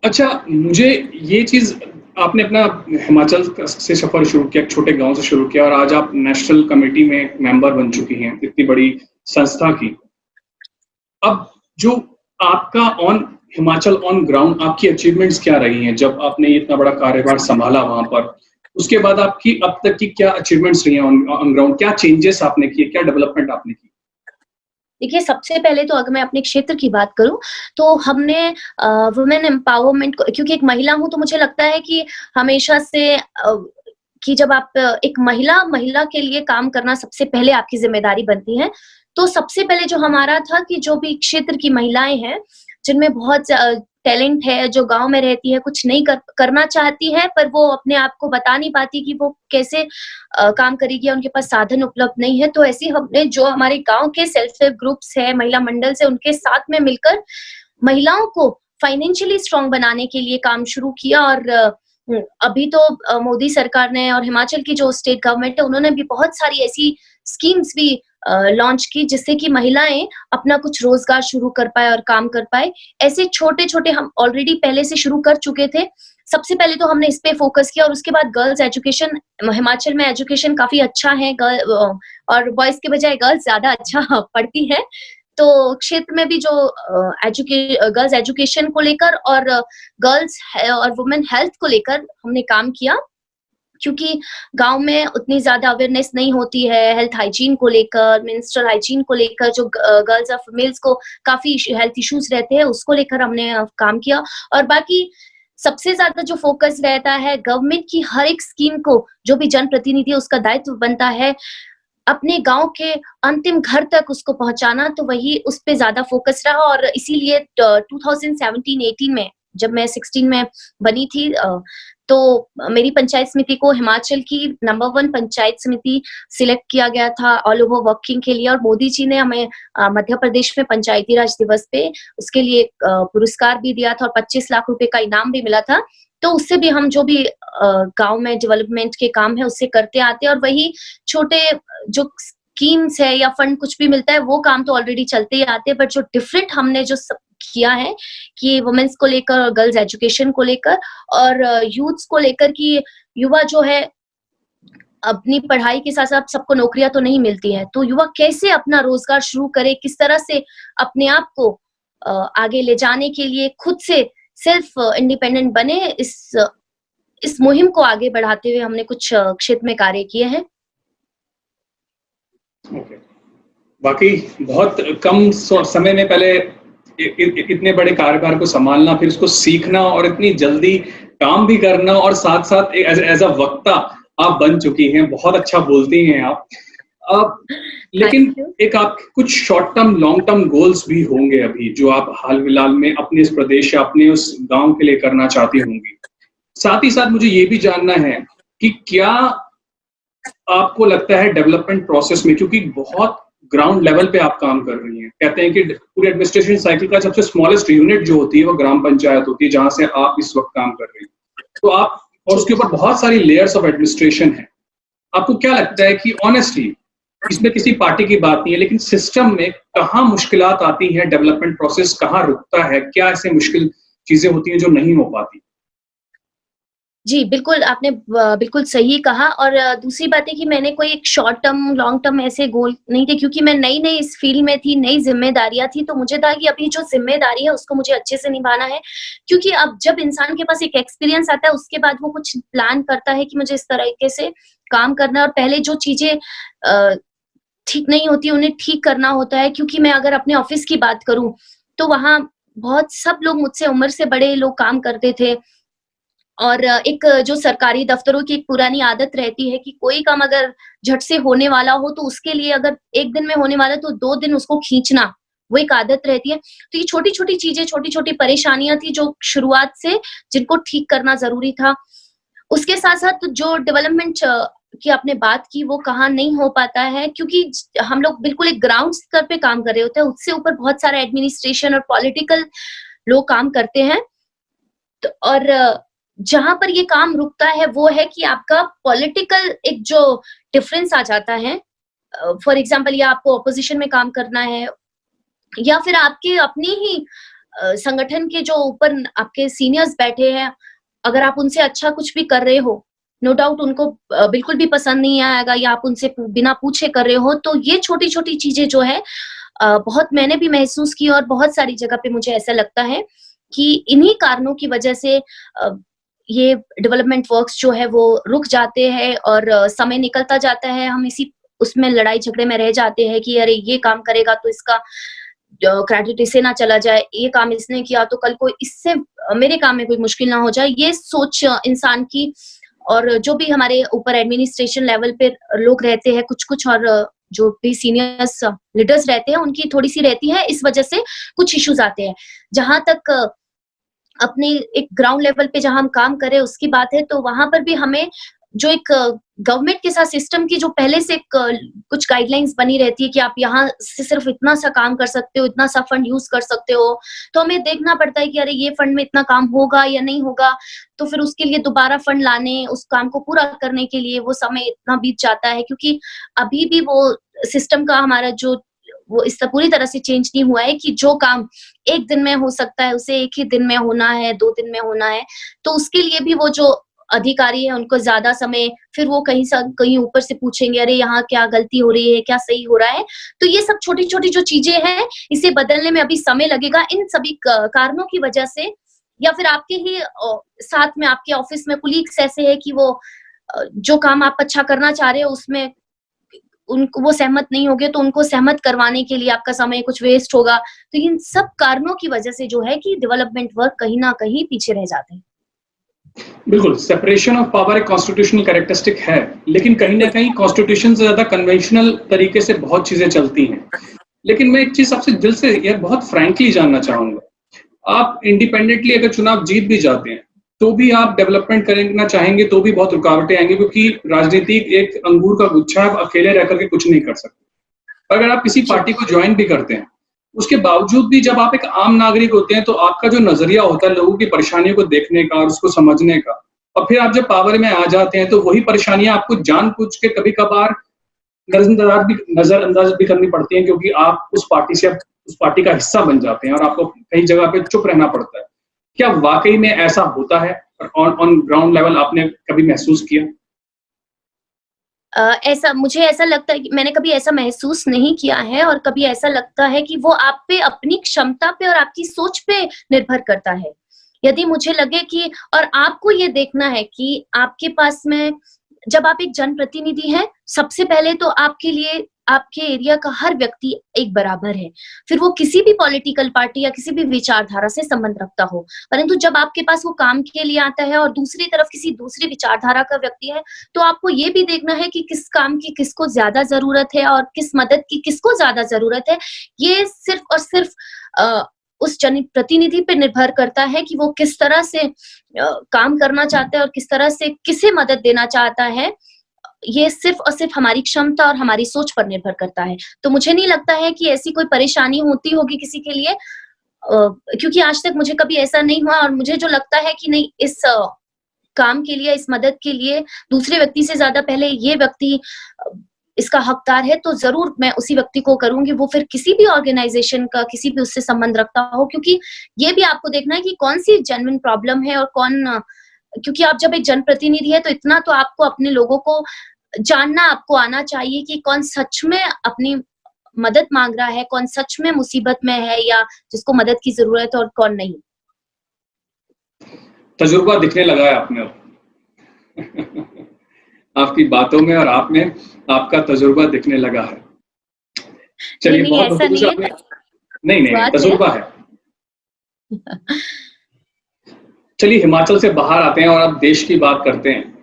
अच्छा, मुझे ये चीज़ आपने अपना हिमाचल से सफ़र शुरू किया, एक छोटे गाँव से शुरू किया और आज आप नेशनल कमिटी में मेंबर बन चुकी हैं, इतनी बड़ी संस्था की। अब जो आपका हिमाचल ऑन ग्राउंड आपकी अचीवमेंट्स क्या रही हैं, जब आपने इतना बड़ा कार्यभार सँभाला वहाँ पर? उसके बाद आपकी अब तक की क्या अचीवमेंट्स रही हैं ऑन ग्राउंड? क्या चेंजेस आपने किए, क्या डेवलपमेंट आपने की? देखिए, सबसे पहले तो अगर मैं अपने क्षेत्र की बात करूँ, तो हमने वुमेन एम्पावरमेंट को क्योंकि एक महिला हूँ, तो मुझे लगता है कि हमेशा से कि जब आप एक महिला के लिए काम करना सबसे पहले आपकी ज़िम्मेदारी बनती है। तो सबसे पहले जो हमारा था कि जो भी क्षेत्र की महिलाएँ हैं, जिनमें बहुत टैलेंट है, जो गाँव में रहती है, कुछ नहीं करना चाहती है, पर वो अपने आप को बता नहीं पाती कि वो कैसे काम करेगी या उनके पास साधन उपलब्ध नहीं है। तो ऐसे ही हमने जो हमारे गाँव के सेल्फ हेल्प ग्रुप्स हैं, महिला मंडल से उनके साथ में मिलकर महिलाओं को फाइनेंशियली स्ट्रॉन्ग बनाने के लिए काम शुरू किया और अभी तो मोदी सरकार ने और हिमाचल की जो स्टेट गवर्नमेंट है, उन्होंने भी बहुत सारी ऐसी स्कीम्स भी लॉन्च की जिससे कि महिलाएँ अपना कुछ रोज़गार शुरू कर पाएँ और काम कर पाएँ। ऐसे छोटे-छोटे हम ऑलरेडी पहले से शुरू कर चुके थे। सबसे पहले तो हमने इस पे फ़ोकस किया और उसके बाद गर्ल्स एजुकेशन हिमाचल में एजुकेशन काफ़ी अच्छा है और बॉयज़ के बजाय गर्ल्स ज़्यादा अच्छा पढ़ती हैं। तो क्षेत्र में भी जो गर्ल्स एजुकेशन को लेकर और गर्ल्स और वुमेन हेल्थ को लेकर हमने काम किया क्योंकि गाँव में उतनी ज़्यादा अवेयरनेस नहीं होती है हेल्थ हाइजीन को लेकर, मेंस्ट्रुअल हाइजीन को लेकर, जो गर्ल्स और फीमेल्स को काफ़ी हेल्थ इश्यूज़ रहते हैं, उसको लेकर हमने काम किया। और बाकी सबसे ज़्यादा जो फ़ोकस रहता है गवर्नमेंट की हर एक स्कीम को, जो भी जनप्रतिनिधि है उसका दायित्व बनता है अपने गाँव के अंतिम घर तक उसको पहुँचाना, तो वही उस पे ज़्यादा फ़ोकस रहा। और इसीलिए 2017-18 में जब मैं 16 में बनी थी, तो मेरी पंचायत समिति को हिमाचल की नंबर 1 पंचायत समिति सिलेक्ट किया गया था ऑल ओवर वर्किंग के लिए। और मोदी जी ने हमें मध्य प्रदेश में पंचायती राज दिवस पे उसके लिए पुरस्कार भी दिया था और 25 लाख रुपए का इनाम भी मिला था। तो उससे भी हम जो भी गाँव में डेवलपमेंट के काम है उससे करते आते हैं। और वही छोटे जो स्कीम्स है या फंड कुछ भी मिलता है वो काम तो ऑलरेडी चलते ही आते हैं, बट जो डिफरेंट हमने जो सब किया है कि वुमेन्स को लेकर और गर्ल्स एजुकेशन को लेकर और यूथ्स को लेकर कि युवा जो है अपनी पढ़ाई के साथ-साथ सबको नौकरियाँ तो नहीं मिलती हैं, तो युवा कैसे अपना रोज़गार शुरू करे, किस तरह से अपने आप को आगे ले जाने के लिए खुद से सेल्फ इंडिपेंडेंट बने, इस मुहिम को आगे बढ़ाते हुए हमने कुछ क्षेत्र में कार्य किए हैं। ओके। बाकी बहुत कम समय में पहले इतने बड़े कारोबार को संभालना, फिर उसको सीखना और इतनी जल्दी काम भी करना और साथ-साथ एज़ अ वक्ता आप बन चुकी हैं, बहुत अच्छा बोलती हैं आप। लेकिन थैंक यू। एक आप कुछ short term, long term goals भी होंगे अभी जो आप हाल-फिलहाल में अपने इस प्रदेश या अपने उस गाँव के लिए करना चाहती होंगी। साथ ही साथ मुझे ये भी जानना है कि क्या आपको लगता है डेवलपमेंट प्रोसेस में, क्योंकि बहुत ग्राउंड लेवल पे आप काम कर रही हैं, कहते हैं कि पूरे एडमिनिस्ट्रेशन साइकिल का सबसे स्मॉलेस्ट यूनिट जो होती है वो ग्राम पंचायत होती है, जहां से आप इस वक्त काम कर रही हैं। तो आप और उसके ऊपर बहुत सारी लेयर्स ऑफ एडमिनिस्ट्रेशन है। आपको क्या लगता है कि ऑनेस्टली इसमें किसी पार्टी की बात नहीं है, लेकिन सिस्टम में कहाँ मुश्किलात आती हैं, डेवलपमेंट प्रोसेस कहाँ रुकता है, क्या ऐसे मुश्किल चीजें होती हैं जो नहीं हो पाती? जी, बिल्कुल आपने बिल्कुल सही कहा। और दूसरी बात है कि मैंने कोई एक शॉर्ट टर्म, लॉन्ग टर्म ऐसे गोल नहीं थे, क्योंकि मैं नई-नई इस फ़ील्ड में थी, नई ज़िम्मेदारियाँ थी, तो मुझे था कि अभी जो ज़िम्मेदारी है उसको मुझे अच्छे से निभाना है। क्योंकि अब जब इंसान के पास एक एक्सपीरियंस आता है उसके बाद वो कुछ प्लान करता है कि मुझे इस तरीके से काम करना है और पहले जो चीज़ें ठीक नहीं होती उन्हें ठीक करना होता है। क्योंकि मैं अगर अपने ऑफ़िस की बात करूँ, तो वहाँ बहुत सब लोग मुझसे उम्र से बड़े लोग काम करते थे। और एक जो सरकारी दफ्तरों की एक पुरानी आदत रहती है कि कोई काम अगर झट से होने वाला हो, तो उसके लिए अगर 1 दिन में होने वाला है, तो 2 दिन उसको खींचना, वो एक आदत रहती है। तो ये छोटी-छोटी चीज़ें, छोटी-छोटी परेशानियाँ थी जो शुरुआत से जिनको ठीक करना ज़रूरी था। उसके साथ-साथ जो डेवलपमेंट की आपने बात की, वो कहाँ नहीं हो पाता है, क्योंकि हम लोग बिल्कुल एक ग्राउंड स्तर पे काम कर रहे होते हैं, उससे ऊपर बहुत सारा एडमिनिस्ट्रेशन और पॉलिटिकल लोग काम करते हैं। तो और जहाँ पर ये काम रुकता है वो है कि आपका पॉलिटिकल एक जो डिफरेंस आ जाता है, फॉर एग्जांपल या आपको ऑपोजिशन में काम करना है या फिर आपके अपने ही संगठन के जो ऊपर आपके सीनियर्स बैठे हैं, अगर आप उनसे अच्छा कुछ भी कर रहे हो, नो डाउट उनको बिल्कुल भी पसंद नहीं आएगा या आप उनसे बिना पूछे कर रहे हो, तो ये छोटी-छोटी चीज़ें जो है बहुत मैंने भी महसूस की और बहुत सारी जगह पे मुझे ऐसा लगता है कि इन्हीं कारणों की वजह से ये डेवलपमेंट वर्क्स जो है वो रुक जाते हैं और समय निकलता जाता है। हम इसी उसमें लड़ाई झगड़े में रह जाते हैं कि अरे ये काम करेगा तो इसका क्रेडिट इसे ना चला जाए, ये काम इसने किया तो कल को इससे मेरे काम में कोई मुश्किल ना हो जाए। ये सोच इंसान की और जो भी हमारे ऊपर एडमिनिस्ट्रेशन लेवल पे लोग रहते हैं कुछ-कुछ और जो भी सीनियर्स लीडर्स रहते हैं उनकी थोड़ी-सी रहती है, इस वजह से कुछ इश्यूज़ आते हैं। जहाँ तक अपने एक ग्राउंड लेवल पे जहाँ हम काम कर रहे हैं उसकी बात है, तो वहाँ पर भी हमें जो एक गवर्नमेंट के साथ सिस्टम की जो पहले से एक कुछ गाइडलाइंस बनी रहती है कि आप यहाँ से सिर्फ इतना सा काम कर सकते हो, इतना सा फंड यूज़ कर सकते हो। तो हमें देखना पड़ता है कि अरे ये फंड में इतना काम होगा या नहीं होगा, तो फिर उसके लिए दोबारा फंड लाने, उस काम को पूरा करने के लिए वो समय इतना बीत जाता है, क्योंकि अभी भी वो सिस्टम का हमारा जो वो इस पूरी तरह से चेंज नहीं हुआ है कि जो काम 1 दिन में हो सकता है, उसे 1 ही दिन में होना है, 2 दिन में होना है। तो उसके लिए भी वो जो अधिकारी हैं, उनको ज़्यादा समय फिर वो कहीं ऊपर से पूछेंगे, "अरे! यहाँ क्या गलती हो रही है? क्या सही हो रहा है?" तो ये सब छोटी-छोटी जो चीज़ें हैं, इसे बदलने में अभी समय लगेगा। इन सभी क कारणों की वजह से या फिर आपके ही साथ में आपके ऑफ़िस में कोलीग्स ऐसे हैं कि वो जो काम आप अच्छा करना चाह रहे हो उसमें उनको वो सहमत नहीं होंगे तो उनको सहमत करवाने के लिए आपका समय कुछ वेस्ट होगा। तो इन सब कारणों की वजह से जो है कि डेवलपमेंट वर्क कहीं न कहीं पीछे रह जाते हैं। बिल्कुल, सेपरेशन ऑफ पावर एक कॉन्स्टिट्यूशनल कैरेक्टरिस्टिक है, लेकिन कहीं न कहीं कॉन्स्टिट्यूशन से ज़्यादा कन्वेंशनल तरीके से बहुत चीज़ें चलती हैं। लेकिन मैं एक चीज़ आपसे दिल से यार बहुत फ्रैंकली जानना चाहूँगा, आप इंडिपेंडेंटली अगर चुनाव जीत भी जाते हैं, तो भी आप डेवलपमेंट करना चाहेंगे तो भी बहुत रुकावटें आएँगी क्योंकि राजनीति एक अंगूर का गुच्छा है, आप अकेले रह कर के कुछ नहीं कर सकते। अगर आप किसी जी। पार्टी को जॉइन भी करते हैं, उसके बावजूद भी जब आप एक आम नागरिक होते हैं, तो आपका जो नज़रिया होता है लोगों की परेशानियों को देखने का और उसको समझने का, और फिर आप जब पावर में आ जाते हैं, तो वही परेशानियाँ आपको जानबूझ के कभी-कभार नज़रअंदाज भी करनी पड़ती हैं क्योंकि आप उस पार्टी का हिस्सा बन जाते हैं और आपको कई जगह पे चुप रहना पड़ता है। क्या वाक़ई में ऐसा होता है? और ऑन ऑन ग्राउंड लेवल आपने कभी महसूस किया? ऐसा मुझे ऐसा लगता है कि मैंने कभी ऐसा महसूस नहीं किया है और कभी ऐसा लगता है कि वो आप पे अपनी क्षमता पे और आपकी सोच पे निर्भर करता है। यदि मुझे लगे कि और आपको ये देखना है कि आपके पास में जब आप एक जनप्रतिनिधि हैं, सबसे पहले तो आपके लिए आपके एरिया का हर व्यक्ति एक बराबर है। फिर वो किसी भी पॉलिटिकल पार्टी या किसी भी विचारधारा से संबंध रखता हो। परंतु जब आपके पास वो काम के लिए आता है और दूसरी तरफ किसी दूसरी विचारधारा का व्यक्ति है, तो आपको ये भी देखना है कि किस काम की किसको ज़्यादा ज़रूरत है और किस मदद की किसको ज़्यादा ज़रूरत है। ये सिर्फ़ और सिर्फ़ अ, उस जनप्रतिनिधि पे निर्भर करता है कि वो किस तरह से काम करना चाहता है और किस तरह से किसे मदद देना चाहता है। ये सिर्फ़ और सिर्फ़ हमारी क्षमता और हमारी सोच पर निर्भर करता है। तो मुझे नहीं लगता है कि ऐसी कोई परेशानी होती होगी किसी के लिए क्योंकि आज तक मुझे कभी ऐसा नहीं हुआ और मुझे जो लगता है कि नहीं इस काम के लिए, इस मदद के लिए दूसरे व्यक्ति से ज़्यादा पहले ये व्यक्ति अ, इसका हकदार है, तो ज़रूर मैं उसी व्यक्ति को करूँगी, वो फिर किसी भी ऑर्गेनाइज़ेशन का, किसी भी उससे संबंध रखता हो क्योंकि ये भी आपको देखना है कि कौन-सी जेन्युइन प्रॉब्लम है और क्योंकि आप जब एक जनप्रतिनिधि है, तो इतना तो आपको अपने लोगों को जानना आपको आना चाहिए कि कौन सच में अपनी मदद माँग रहा है, कौन सच में मुसीबत में है या जिसको मदद की ज़रूरत है और कौन नहीं। तजुर्बा दिखने लगा है आप में अब। आपकी बातों में और आप में आपका तजुर्बा दिखने लगा है। नहीं, चलिए नहीं बहुत ऐसा बखूबी से नहीं है, आपने नहीं, बात है। तजुर्बा है। चलिए हिमाचल से बाहर आते हैं और अब देश की बात करते हैं।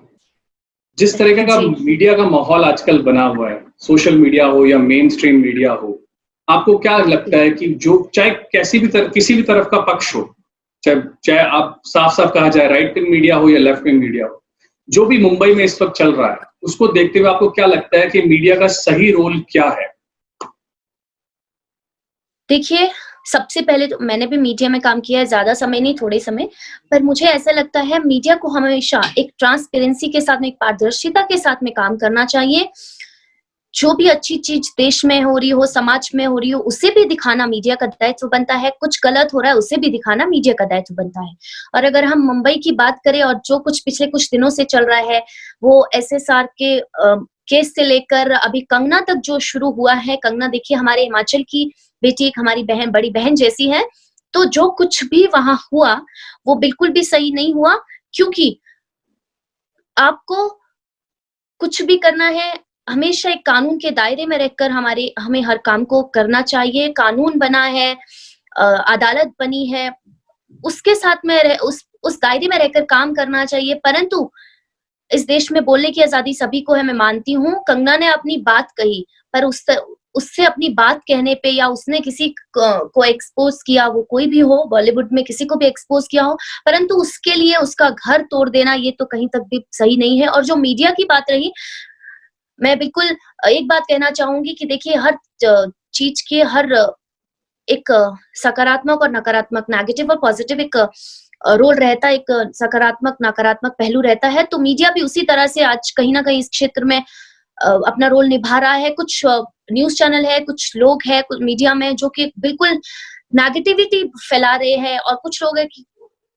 जिस तरीके का जी। मीडिया का माहौल आजकल बना हुआ है, सोशल मीडिया हो या मेन स्ट्रीम मीडिया हो, आपको क्या लगता है कि जो चाहे किसी भी तरफ का पक्ष हो, चाहे चाहे आप साफ-साफ कहा जाए राइट विंग मीडिया हो या लेफ्ट विंग मीडिया हो, जो भी मुंबई में इस वक़्त चल रहा है, उसको देखते हुए आपको क्या लगता है कि मीडिया का सही रोल क्या है? देखिए, सबसे पहले तो मैंने भी मीडिया में काम किया है, ज़्यादा समय नहीं, थोड़े समय, पर मुझे ऐसा लगता है मीडिया को हमेशा एक ट्रांसपेरेंसी के साथ में, एक पारदर्शिता के साथ में काम करना चाहिए। जो भी अच्छी चीज़ देश में हो रही हो, समाज में हो रही हो, उसे भी दिखाना मीडिया का दायित्व बनता है, कुछ गलत हो रहा है, उसे भी दिखाना मीडिया का दायित्व बनता है। और अगर हम मुंबई की बात करें और जो कुछ पिछले कुछ दिनों से चल रहा है, वो एसएसआर के केस से लेकर अभी कंगना तक जो शुरू हुआ है, कंगना देखिए हमारे हिमाचल की बेटी, एक हमारी बहन, बड़ी बहन जैसी है, तो जो कुछ भी वहाँ हुआ, वो बिल्कुल भी सही नहीं हुआ क्योंकि आपको कुछ भी करना है, हमेशा एक कानून के दायरे में रहकर हमें हर काम को करना चाहिए। कानून बना है, अदालत बनी है, उसके साथ में उस दायरे में रहकर काम करना चाहिए। परंतु इस देश में बोलने की आज़ादी सभी को है, मैं मानती हूँ। कंगना ने अपनी बात कही, पर उससे अपनी बात कहने पे या उसने किसी को एक्सपोज़ किया, वो कोई भी हो, बॉलीवुड में किसी को भी एक्सपोज़ किया हो, परंतु उसके लिए उसका घर तोड़ देना, ये तो कहीं तक भी सही नहीं है। और जो मीडिया की बात रही, मैं बिल्कुल एक बात कहना चाहूँगी कि देखिए हर चीज़ के हर एक सकारात्मक और नकारात्मक, नेगेटिव और पॉजिटिव एक रोल रहता है, एक सकारात्मक, नकारात्मक पहलू रहता है, तो मीडिया भी उसी तरह से आज कहीं न कहीं इस क्षेत्र में अपना रोल निभा रहा है। कुछ न्यूज़ चैनल है, कुछ लोग हैं मीडिया में जो कि बिल्कुल नेगेटिविटी फैला रहे हैं और कुछ लोग हैं कि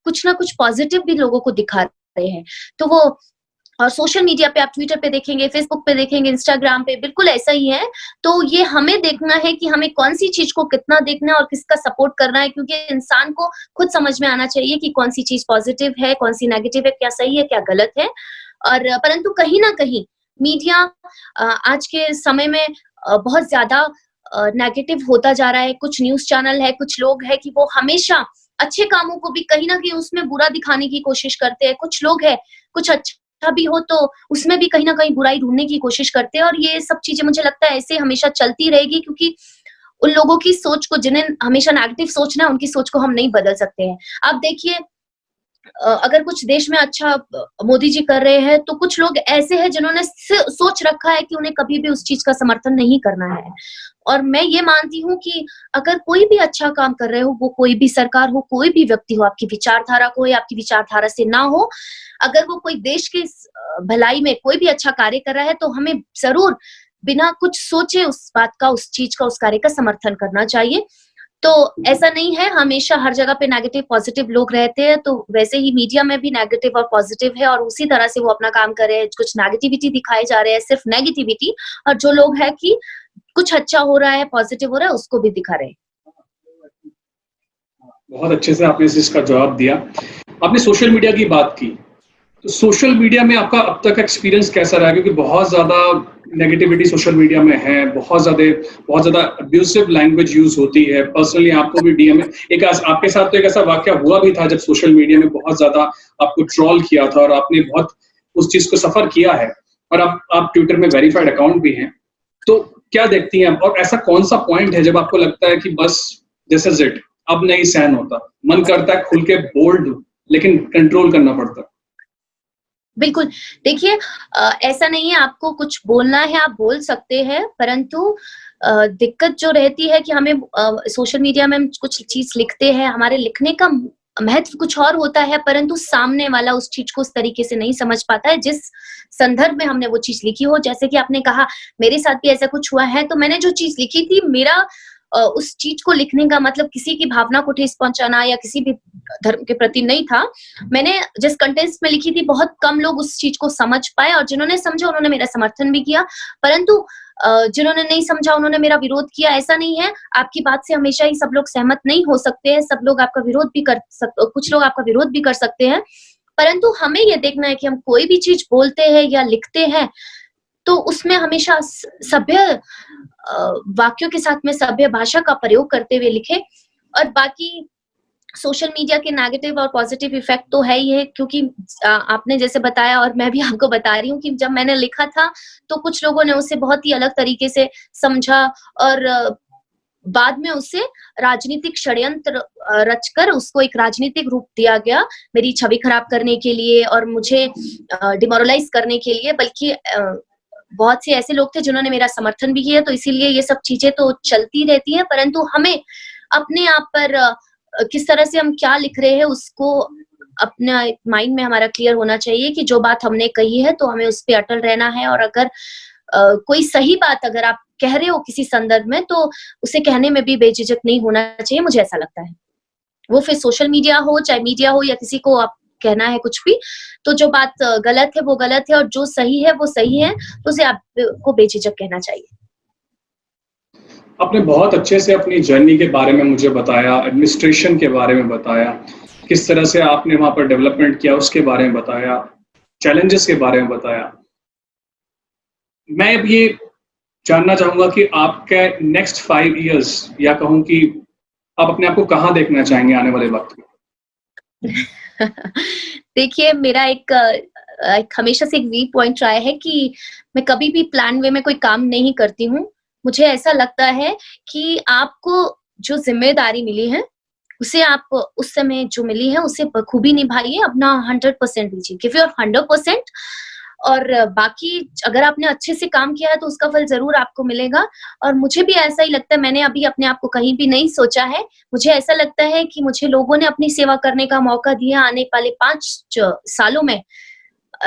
कुछ ना कुछ पॉजिटिव भी लोगों को दिखा रहे हैं। तो वो और सोशल मीडिया पे आप ट्विटर पे देखेंगे, फेसबुक पे देखेंगे, इंस्टाग्राम पे बिल्कुल ऐसा ही है। तो ये हमें देखना है कि हमें कौन-सी चीज़ को कितना देखना है और किसका सपोर्ट करना है क्योंकि इंसान को खुद समझ में आना चाहिए कि कौन-सी चीज़ पॉज़िटिव है, कौन-सी नेगेटिव है, क्या सही है, क्या गलत है। और परंतु कहीं न कहीं मीडिया आज के समय में बहुत ज़्यादा नेगेटिव होता जा रहा है। कुछ न्यूज़ चैनल है, कुछ लोग हैं कि वो हमेशा अच्छे कामों को भी कहीं न कहीं उसमें बुरा दिखाने की कोशिश करते हैं। कुछ लोग हैं, कुछ अच्छा भी हो तो उसमें भी कहीं न कहीं बुराई ढूँढने की कोशिश करते हैं और ये सब चीज़ें मुझे लगता है ऐसे हमेशा चलती रहेगी क्योंकि उन लोगों की सोच को जिन्हें हमेशा नेगेटिव सोचना है, उनकी सोच को हम नहीं बदल सकते हैं। आप देखिए अगर कुछ देश में अच्छा मोदी जी कर रहे हैं, तो कुछ लोग ऐसे हैं जिन्होंने सोच रखा है कि उन्हें कभी भी उस चीज़ का समर्थन नहीं करना है। और मैं ये मानती हूँ कि अगर कोई भी अच्छा काम कर रहे हो, वो कोई भी सरकार हो, कोई भी व्यक्ति हो, आपकी विचारधारा को या आपकी विचारधारा से ना हो, अगर वो कोई देश की भलाई में कोई भी अच्छा कार्य कर रहा है, तो हमें ज़रूर बिना कुछ सोचे उस बात का, उस चीज़ का, उस कार्य का समर्थन करना चाहिए। तो ऐसा नहीं है, हमेशा हर जगह पे नेगेटिव पॉजिटिव लोग रहते हैं, तो वैसे ही मीडिया में भी नेगेटिव और पॉजिटिव है और उसी तरह से वो अपना काम कर रहे हैं। कुछ नेगेटिविटी दिखाए जा रहे हैं, सिर्फ नेगेटिविटी, और जो लोग हैं कि कुछ अच्छा हो रहा है, पॉजिटिव हो रहा है, उसको भी दिखा रहे हैं। बहुत अच्छे से आपने इस चीज़ का जवाब दिया। आपने सोशल मीडिया की बात की, तो सोशल मीडिया में आपका अब तक एक्सपीरियंस कैसा रहा? क्योंकि बहुत ज़्यादा नेगेटिविटी सोशल मीडिया में है, बहुत ज़्यादा अब्यूसिव लैंग्वेज यूज़ होती है। पर्सनली आपको भी डीएम एक आपके साथ तो एक ऐसा वाक़या हुआ भी था जब सोशल मीडिया में बहुत ज़्यादा आपको ट्रोल किया था और आपने बहुत उस चीज़ को सफ़र किया है और आप ट्विटर में वेरिफाइड अकाउंट भी हैं। तो क्या देखती हैं आप? और ऐसा कौन-सा पॉइंट है जब आपको लगता है कि बस दिस इज़ इट, अब नहीं सहन होता, मन करता है खुल के बोल दूँ, लेकिन कंट्रोल करना पड़ता है? बिल्कुल, देखिए ऐसा नहीं है आपको कुछ बोलना है, आप बोल सकते हैं, परंतु दिक्कत जो रहती है कि हमें सोशल मीडिया में हम कुछ चीज़ लिखते हैं, हमारे लिखने का महत्व कुछ और होता है, परंतु सामने वाला उस चीज़ को उस तरीके से नहीं समझ पाता है, जिस संदर्भ में हमने वो चीज़ लिखी हो। जैसे कि आपने कहा, मेरे साथ भी ऐसा कुछ हुआ है, तो मैंने जो चीज़ लिखी थी, मेरा उस चीज़ को लिखने का मतलब किसी की भावना को ठेस पहुँचाना या किसी भी धर्म के प्रति नहीं था। मैंने जिस कंटेंट्स में लिखी थी, बहुत कम लोग उस चीज़ को समझ पाए और जिन्होंने समझा उन्होंने मेरा समर्थन भी किया। परंतु जिन्होंने नहीं समझा उन्होंने मेरा विरोध किया। ऐसा नहीं है, आपकी बात से हमेशा ही सब लोग सहमत नहीं हो सकते हैं, सब लोग आपका विरोध भी कर कुछ लोग आपका विरोध भी कर सकते हैं। परंतु हमें ये देखना है कि हम कोई भी चीज़ बोलते हैं या लिखते हैं, तो उसमें हमेशा सभ्य वाक्यों के साथ में सभ्य भाषा का प्रयोग करते हुए लिखें। और बाकी सोशल मीडिया के नेगेटिव और पॉजिटिव इफेक्ट तो है ही है, क्योंकि आपने जैसे बताया और मैं भी आपको बता रही हूँ कि जब मैंने लिखा था, तो कुछ लोगों ने उसे बहुत ही अलग तरीके से समझा और बाद में उसे राजनीतिक षड्यंत्र रचकर उसको एक राजनीतिक रूप दिया गया, मेरी छवि खराब करने के लिए और मुझे डिमोरलाइज़ करने के लिए। बल्कि बहुत से ऐसे लोग थे जिन्होंने मेरा समर्थन भी किया, तो इसीलिए ये सब चीज़ें तो चलती रहती हैं, परंतु हमें अपने आप पर किस तरह से हम क्या लिख रहे हैं उसको अपना एक माइंड में हमारा क्लियर होना चाहिए कि जो बात हमने कही है तो हमें उस पे अटल रहना है। और अगर कोई सही बात अगर आप कह रहे हो किसी संदर्भ में, तो उसे कहने में भी बेझिझक नहीं होना चाहिए, मुझे ऐसा लगता है। वो फिर सोशल मीडिया हो, चाहे मीडिया हो या किसी को आप कहना है कुछ भी, तो जो बात गलत है वो गलत है और जो सही है वो सही है, तो उसे आपको बेझिझक कहना चाहिए। आपने बहुत अच्छे से अपनी जर्नी के बारे में मुझे बताया, एडमिनिस्ट्रेशन के बारे में बताया, किस तरह से आपने वहाँ पर डेवलपमेंट किया उसके बारे में बताया, चैलेंजेस के बारे में बताया। मैं अब ये जानना चाहूँगा कि आपके नेक्स्ट 5 इयर्स या कहूँ कि आप अपने आप को कहाँ देखना चाहेंगे आने वाले वक़्त में? देखिए मेरा एक हमेशा से एक वीक पॉइंट रहा है कि मैं कभी भी प्लान वे में कोई काम नहीं करती हूँ। मुझे ऐसा लगता है कि आपको जो ज़िम्मेदारी मिली है, उसे आप उस समय जो मिली है उसे बखूबी निभाइए, अपना 100% दीजिए, गिव योर 100%। और बाकी अगर आपने अच्छे से काम किया है तो उसका फल ज़रूर आपको मिलेगा। और मुझे भी ऐसा ही लगता है, मैंने अभी अपने आप को कहीं भी नहीं सोचा है। मुझे ऐसा लगता है कि मुझे लोगों ने अपनी सेवा करने का मौका दिया। आने वाले 5 सालों में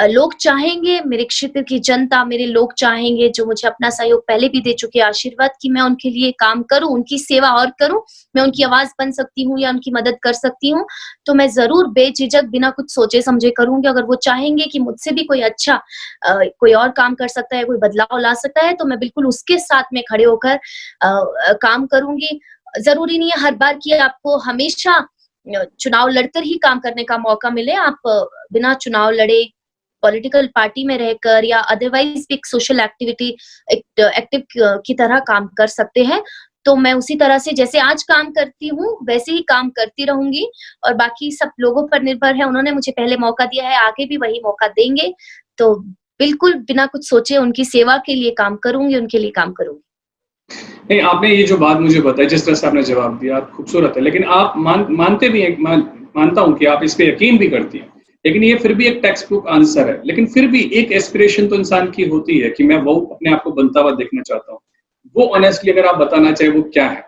लोग चाहेंगे, मेरे क्षेत्र की जनता, मेरे लोग चाहेंगे जो मुझे अपना सहयोग पहले भी दे चुके हैं आशीर्वाद, कि मैं उनके लिए काम करूँ, उनकी सेवा और करूँ। मैं उनकी आवाज़ बन सकती हूँ या उनकी मदद कर सकती हूँ, तो मैं ज़रूर बेझिझक बिना कुछ सोचे-समझे करूँगी। अगर वो चाहेंगे कि मुझसे भी कोई अच्छा कोई और काम कर सकता है, कोई बदलाव ला सकता है, तो मैं बिल्कुल उसके साथ में खड़े होकर काम करूँगी। ज़रूरी नहीं है हर बार कि आपको हमेशा चुनाव लड़कर ही काम करने का मौका मिले। आप बिना चुनाव लड़े पॉलिटिकल पार्टी में रहकर या अदरवाइज एक सोशल एक्टिव की तरह काम कर सकते हैं। तो मैं उसी तरह से जैसे आज काम करती हूँ, वैसे ही काम करती रहूँगी और बाकी सब लोगों पर निर्भर है। उन्होंने मुझे पहले मौका दिया है, आगे भी वही मौका देंगे। तो बिल्कुल बिना कुछ सोचे उनकी सेवा के लिए काम करूँगी, उनके लिए काम करूँगी। नहीं, आपने ये जो बात मुझे बताई, जिस तरह से आपने जवाब दिया, खूबसूरत है। लेकिन आप मानते भी हैं, मानता हूँ कि आप इस पे यकीन भी करती हैं। लेकिन ये फिर भी एक टेक्स्ट बुक आंसर है। लेकिन फिर भी एक एस्पिरेशन तो इंसान की होती है कि मैं वो अपने आप को बनता हुआ देखना चाहता हूँ। वो ऑनेस्टली अगर आप बताना चाहें, वो क्या है?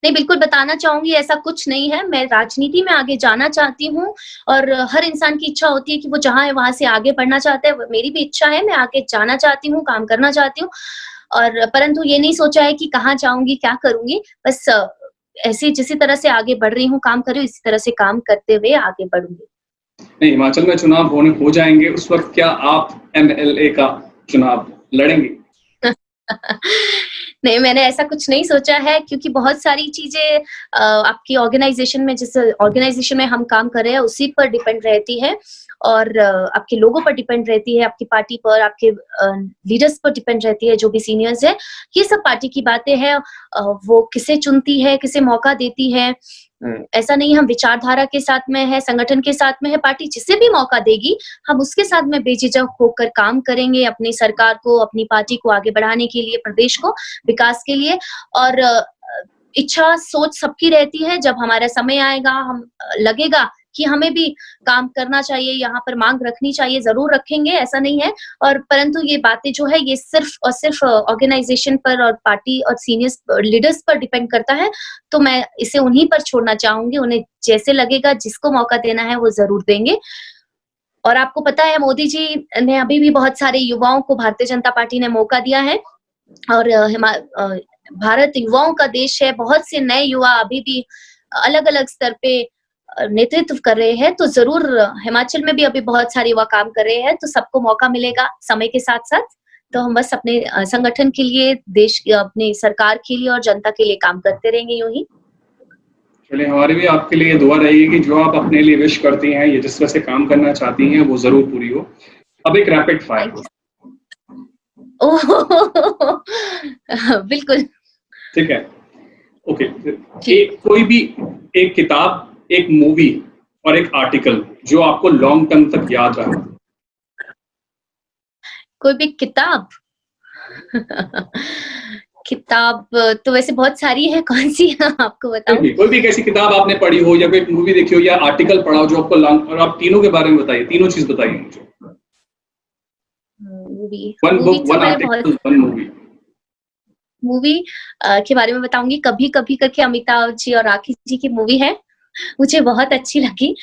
नहीं, बिल्कुल बताना चाहूँगी ऐसा कुछ नहीं है। मैं राजनीति में आगे जाना चाहती हूँ और हर इंसान की इच्छा होती है कि वो जहाँ है वहाँ से आगे बढ़ना चाहता है। मेरी भी इच्छा है, मैं आगे जाना चाहती हूँ, काम करना चाहती हूँ और परंतु ये नहीं सोचा है कि कहाँ जाऊँगी, क्या करूँगी। बस ऐसे जिसी तरह से आगे बढ़ रही हूँ, काम कर रही हूँ, इसी तरह से काम करते हुए आगे बढ़ूँगी। नहीं, हिमाचल में चुनाव हो जाएँगे, उस वक़्त क्या आप एमएलए का चुनाव लड़ेंगी? नहीं, मैंने ऐसा कुछ नहीं सोचा है क्योंकि बहुत सारी चीज़ें आपकी ऑर्गेनाइज़ेशन में जिस ऑर्गेनाइज़ेशन में हम काम कर रहे हैं उसी पर डिपेंड रहती है और आपके लोगों पर डिपेंड रहती है, आपकी पार्टी पर, आपके लीडर्स पर डिपेंड रहती है, जो भी सीनियर्स हैं। ये सब पार्टी की बातें हैं वो किसे चुनती है, किसे मौका देती है। ऐसा नहीं हम विचारधारा के साथ में है, संगठन के साथ में है, पार्टी जिसे भी मौका देगी, हम उसके साथ में बेझिझक होकर काम करेंगे अपनी सरकार को, अपनी पार्टी को आगे बढ़ाने के लिए, प्रदेश को विकास के लिए और इच्छा, सोच सबकी रहती है। जब हमारा समय आएगा, हम लगेगा कि हमें भी काम करना चाहिए, यहाँ पर माँग रखनी चाहिए, ज़रूर रखेंगे, ऐसा नहीं है और परंतु ये बातें जो है, ये सिर्फ़ और सिर्फ़ ऑर्गेनाइज़ेशन पर और पार्टी और सीनियर्स लीडर्स पर डिपेंड करता है। तो मैं इसे उन्हीं पर छोड़ना चाहूँगी, उन्हें जैसे लगेगा, जिसको मौका देना है, वो ज़रूर देंगे। और आपको पता है मोदी जी ने अभी भी बहुत सारे युवाओं को भारतीय जनता पार्टी ने मौका दिया है और भारत युवाओं का देश है, बहुत से नए युवा अभी भी अलग-अलग स्तर पे नेतृत्व कर रहे हैं, तो ज़रूर हिमाचल में भी अभी बहुत सारे युवा काम कर रहे हैं, तो सबको मौका मिलेगा समय के साथ-साथ। तो हम बस अपने संगठन के लिए, अपनी सरकार के लिए और जनता के लिए काम करते रहेंगे यूँ ही। चलिए, हमारी भी आपके लिए दुआ रहेगी कि जो आप अपने लिए विश करती हैं, ये जिस तरह से काम करना चाहती हैं, वो ज़रूर पूरी हो। अब एक rapid fire. Thank you. Oh! बिल्कुल, ठीक है? ओके। जी। एक कोई भी एक किताब, एक मूवी और एक आर्टिकल जो आपको लॉन्ग टर्म तक याद रहा। कोई भी किताब किताब तो वैसे बहुत सारी है, कौन-सी आपको बताऊँ? कोई भी एक ऐसी किताब आपने पढ़ी हो या कोई मूवी देखी हो या आर्टिकल पढ़ा हो जो आपको लॉन्ग, और आप तीनों के बारे में बताइए, तीनों चीज़ बताइए मुझे। मूवी वन मूवी बुक, तो वन मैं बहुत आर्टिकल, वन मूवी। मूवी के बारे में बताऊँगी, कभी-कभी करके अमिताभ जी और राखी जी की मूवी है, मुझे बहुत अच्छी लगी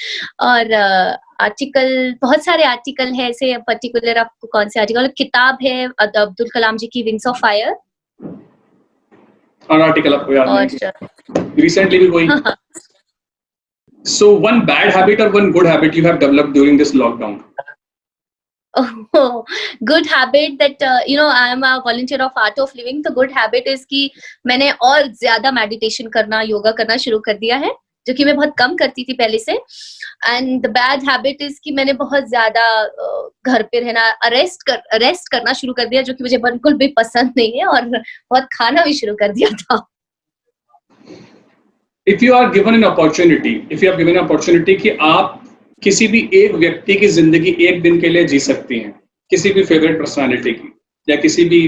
और आर्टिकल बहुत सारे आर्टिकल हैं ऐसे पर्टिकुलर आपको कौन से आर्टिकल किताब है अब्दुल कलाम जी की विंग्स ऑफ फायर और आर्टिकल आपको याद और नहीं? रिसेंटली भी कोई? So one bad habit or one good habit you have developed during this lockdown? Oh, good habit that I am a volunteer of Art of Living तो good habit is कि मैंने और ज्यादा मेडिटेशन करना योगा करना शुरू कर दिया है जो कि मैं बहुत कम करती थी पहले से and the bad habit is कि मैंने बहुत ज्यादा घर पे रहना रेस्ट करना शुरू कर दिया जो कि मुझे बिल्कुल भी पसंद नहीं है और बहुत खाना भी शुरू कर दिया था If you are given an opportunity, if you are given an opportunity कि आप किसी भी एक व्यक्ति की जिंदगी एक दिन के लिए जी सकती हैं, किसी भी फेवरेट पर्सनालिटी की या किसी भी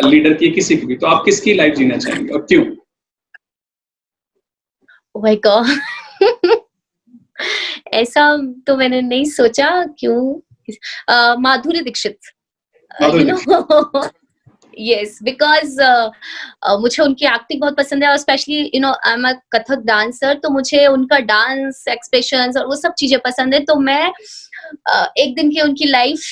लीडर की, किसी की भी, तो आप किसकी लाइफ जीना चाहेंगे और क्यों? Oh my God ऐसा तो मैंने नहीं सोचा क्यों Madhuri Dixit Madhuri you Dixit. No yes because मुझे उनकी एक्टिंग बहुत पसंद है और specially I am a Kathak dancer तो मुझे उनका डांस एक्सप्रेशंस और वो सब चीजें पसंद है तो मैं एक दिन की उनकी लाइफ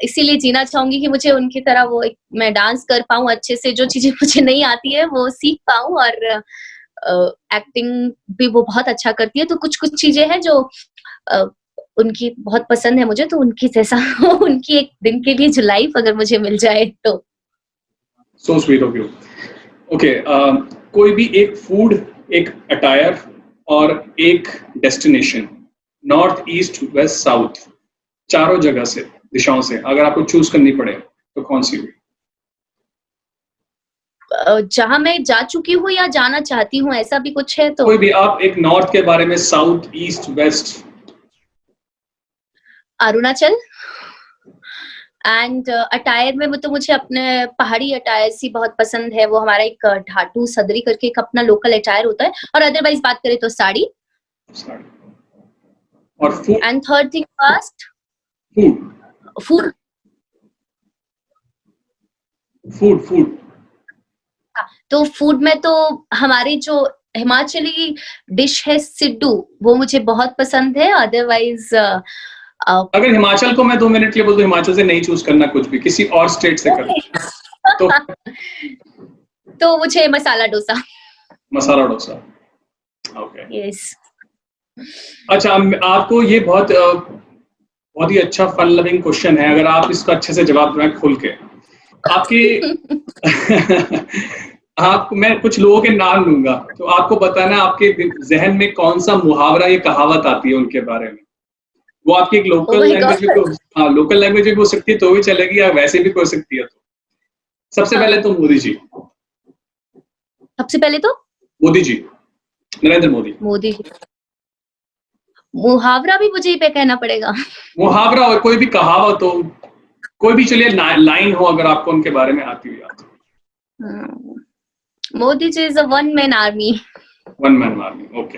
इसीलिए जीना चाहूंगी कि मुझे उनकी तरह मैं डांस कर पाऊँ अच्छे से जो चीजें मुझे नहीं आती है वो सीख पाऊँ और एक्टिंग भी वो बहुत अच्छा करती है तो कुछ कुछ चीजें हैं जो उनकी बहुत पसंद है मुझे तो उनकी जैसा उनकी एक दिन के लिए जो लाइफ अगर मुझे मिल जाए तो So sweet of you. Okay, कोई भी एक फूड, एक अटायर और एक destination, north, east, west, south, चारों जगह से, दिशाओं से, अगर आपको चूज करनी पड़े तो कौन सी हुई? जहाँ मैं जा चुकी हूँ या जाना चाहती हूँ, ऐसा भी कुछ है तो? कोई भी, आप एक नॉर्थ के बारे में, south, east, west. Arunachal. And attire में वो तो मुझे अपने पहाड़ी अटायर सी बहुत पसंद है। वो हमारा एक ढाटू सदरी करके एक अपना लोकल अटायर होता है। और अदरवाइज बात करें तो साड़ी। और food? And third thing fast, food food. Food food तो फूड में तो हमारी जो हिमाचली डिश है सिड्डू, वो मुझे बहुत पसंद है। अदरवाइज अगर हिमाचल को मैं 2 मिनट के लिए बोल दूं, हिमाचल से नहीं चूज करना कुछ भी, किसी और स्टेट से कर तो तो मुझे मसाला डोसा। मसाला डोसा। ओके। यस। अच्छा, आपको ये बहुत ही अच्छा फन लविंग क्वेश्चन है, अगर आप इसका अच्छे से जवाब दें खुल के। आपकी आप, मैं कुछ लोगों के नाम लूंगा, तो आपको बताना आपके जहन में कौन सा मुहावरा, ये कहावत आती है उनके बारे में। वो आपकी एक Oh local my language God. में, हाँ लोकल लैंग्वेज में हो सकती है तो भी चलेगी, या वैसे भी हो सकती है। तो सबसे पहले तो मोदी जी। सबसे पहले तो मोदी जी, नरेंद्र मोदी। मोदी जी। मुहावरा भी मुझे ही पे कहना पड़ेगा? मुहावरा और कोई भी कहावत हो, कोई भी चलिए लाइन हो, अगर आपको उनके बारे में आती हुई आप। Modi ji is a one man army. One man army, okay.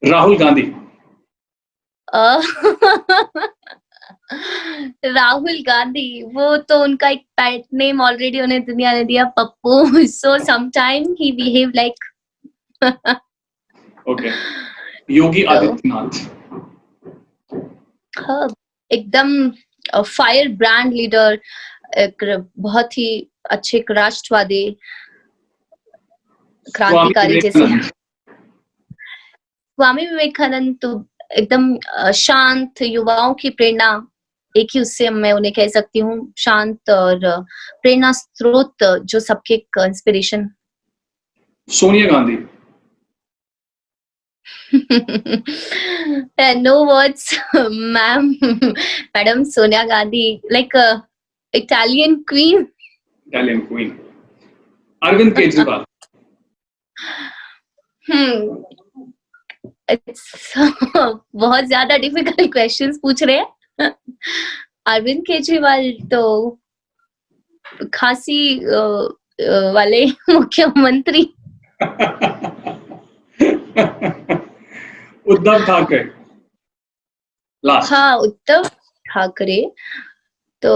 Rahul Gandhi. Rahul Gandhi, वो तो उनका एक पेट नेम ऑलरेडी उन्हें दुनिया ने दिया, Pappu. So sometime he behave like. Okay. Yogi Adityanath. हाँ, एकदम फायर ब्रांड लीडर, एक बहुत ही अच्छे एक राष्ट्रवादी स्वामी क्रांतिकारी जैसे। विवेकानंद। स्वामी विवेकानंद तो एकदम शांत, युवाओं की प्रेरणा, एक ही उससे मैं उन्हें कह सकती हूँ, शांत और प्रेरणा स्रोत, जो सबके inspiration. Sonia Gandhi. No words ma'am. Madam Sonia Gandhi, like Italian queen. Italian queen. Arvind Kejriwal. बहुत ज्यादा डिफिकल्ट क्वेश्चंस पूछ रहे हैं। अरविंद केजरीवाल तो खांसी वाले मुख्यमंत्री। उद्धव ठाकरे। लास्ट। हाँ, उद्धव ठाकरे तो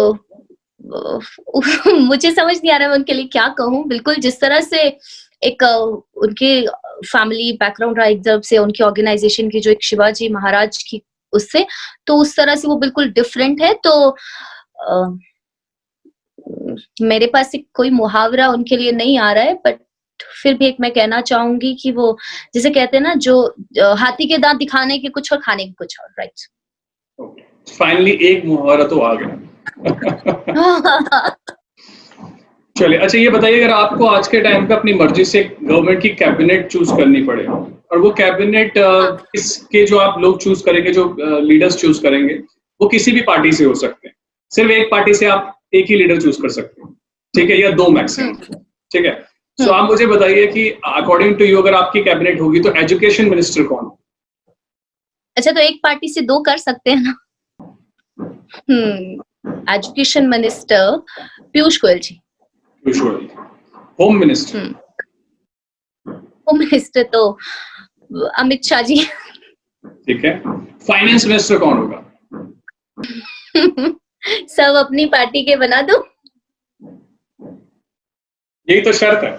मुझे समझ नहीं आ रहा है मैं उनके लिए क्या कहूँ। बिल्कुल जिस तरह से एक उनके फैमिली बैकग्राउंड रहा, एकदम से उनकी ऑर्गेनाइजेशन की जो एक शिवाजी महाराज की, उससे तो उस तरह से वो बिल्कुल डिफरेंट है। तो मेरे पास एक कोई मुहावरा उनके लिए नहीं आ रहा है, बट फिर भी एक मैं कहना चाहूंगी कि वो जिसे कहते हैं ना, जो हाथी के दांत दिखाने के कुछ और खाने के कुछ और, राइट। फाइनली एक मुहावरा तो आ गया। चलिए, अच्छा ये बताइए, अगर आपको आज के टाइम पे अपनी मर्जी से गवर्नमेंट की कैबिनेट चूज करनी पड़े, और वो कैबिनेट इसके जो आप लोग चूज करेंगे, जो लीडर्स चूज करेंगे, वो किसी भी पार्टी से हो सकते हैं, सिर्फ एक पार्टी से आप एक ही लीडर चूज कर सकते हैं, ठीक है, या 2 मैक्सिमम, ठीक है। तो आप मुझे बताइए कि अकॉर्डिंग टू यू, अगर आपकी कैबिनेट होगी तो एजुकेशन मिनिस्टर कौन? अच्छा, तो एक पार्टी से 2 कर सकते हैं ना। Education minister Piyush Goyal ji. Piyush Goyal. Home minister? Home minister तो अमित शाह जी। ठीक है। फाइनेंस मिनिस्टर कौन होगा? सब अपनी पार्टी के बना दो। यही तो शर्त है।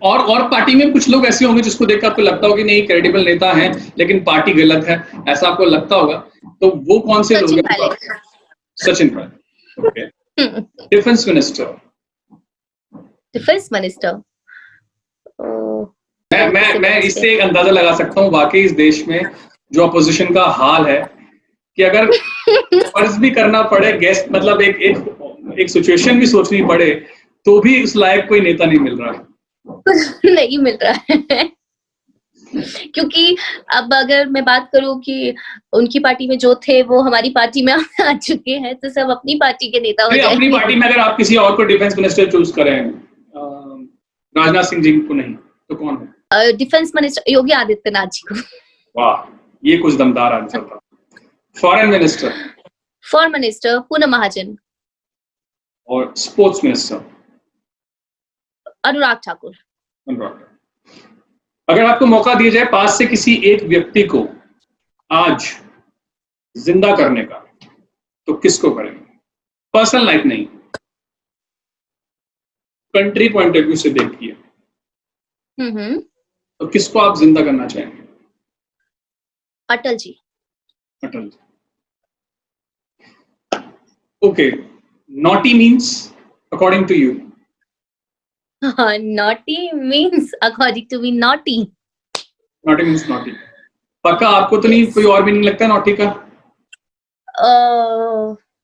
और पार्टी में कुछ लोग ऐसे होंगे जिसको देखकर आपको लगता होगा कि नहीं, क्रेडिबल नेता है, लेकिन पार्टी गलत है, ऐसा आपको लगता होगा, तो वो कौन से लोग हैं? Sachin Pilot. Okay. Defence minister? Defence minister मैं इससे एक अंदाजा लगा सकता हूँ, वाकई इस देश में जो अपोजिशन का हाल है, कि अगर फर्ज भी करना पड़े, गेस्ट मतलब एक सिचुएशन भी सोचनी पड़े, तो भी उस लायक कोई नेता नहीं मिल रहा है। नहीं मिल रहा है। क्योंकि अब अगर मैं बात करूं कि उनकी पार्टी में जो थे वो हमारी पार्टी में आ चुके हैं, तो सब अपनी पार्टी के नेता हो नहीं, अपनी जाएंगे। पार्टी में अगर आप किसी और को डिफेंस मिनिस्टर चूज करें, राजनाथ सिंह जी को नहीं, तो कौन है? डिफेंस मिनिस्टर योगी आदित्यनाथ जी को। वाह, ये कुछ दमदार आंसर था। Foreign minister foreign minister Poonam Mahajan. और स्पोर्ट्स मिनिस्टर अनुराग ठाकुर। अनुराग। अगर आपको मौका दिया जाए पास से किसी एक व्यक्ति को आज जिंदा करने का, तो किसको करेंगे? पर्सनल लाइफ नहीं, कंट्री पॉइंट ऑफ व्यू से देखिए, तो किसको आप जिंदा करना चाहेंगे? Atal ji. Atal ji. Okay, naughty means according to you? Naughty means according to me naughty. Naughty means naughty. पक्का आपको तो नहीं कोई और मीनिंग लगता है नॉटी का?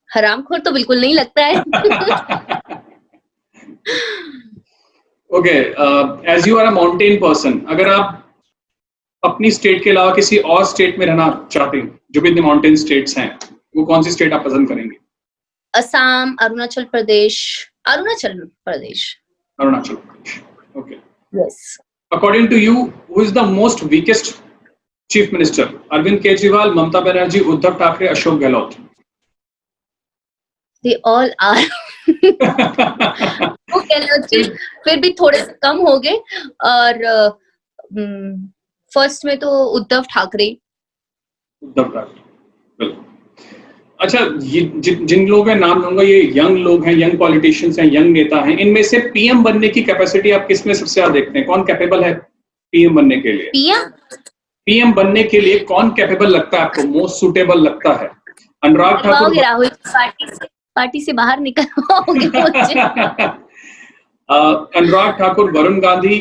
हरामखोर तो बिल्कुल नहीं लगता है। Okay, as you are a mountain person, अगर आप अपनी स्टेट के अलावा किसी और स्टेट में रहना चाहते हैं, जो भी माउंटेन स्टेट्स हैं, वो कौन सी स्टेट आप पसंद करेंगे? Assam, Arunachal Pradesh. Arunachal Pradesh. Arunachal Pradesh. Okay. Yes. According to you, who is the most weakest chief minister? Arvind Kejriwal, Mamata Banerjee, Uddhav Thackeray, Ashok Gehlot. They all are. वो गहलोत जी फिर भी थोड़े से कम हो गए, और फर्स्ट में तो उद्धव ठाकरे। उद्धव ठाकरे, बिल्कुल। अच्छा, ये जिन लोगों का नाम लूंगा, ये यंग लोग हैं, यंग पॉलिटिशियंस हैं, यंग नेता हैं, इनमें से पीएम बनने की कैपेसिटी आप किसमें सबसे ज्यादा देखते हैं? कौन कैपेबल है पीएम बनने के लिए? पीएम बनने के लिए कौन कैपेबल लगता है आपको, मोस्ट सुटेबल लगता है? अनुराग ठाकुर? राहुल पार्टी से बाहर निकलवाओगे मुझे। अनुराग ठाकुर, वरुण गांधी,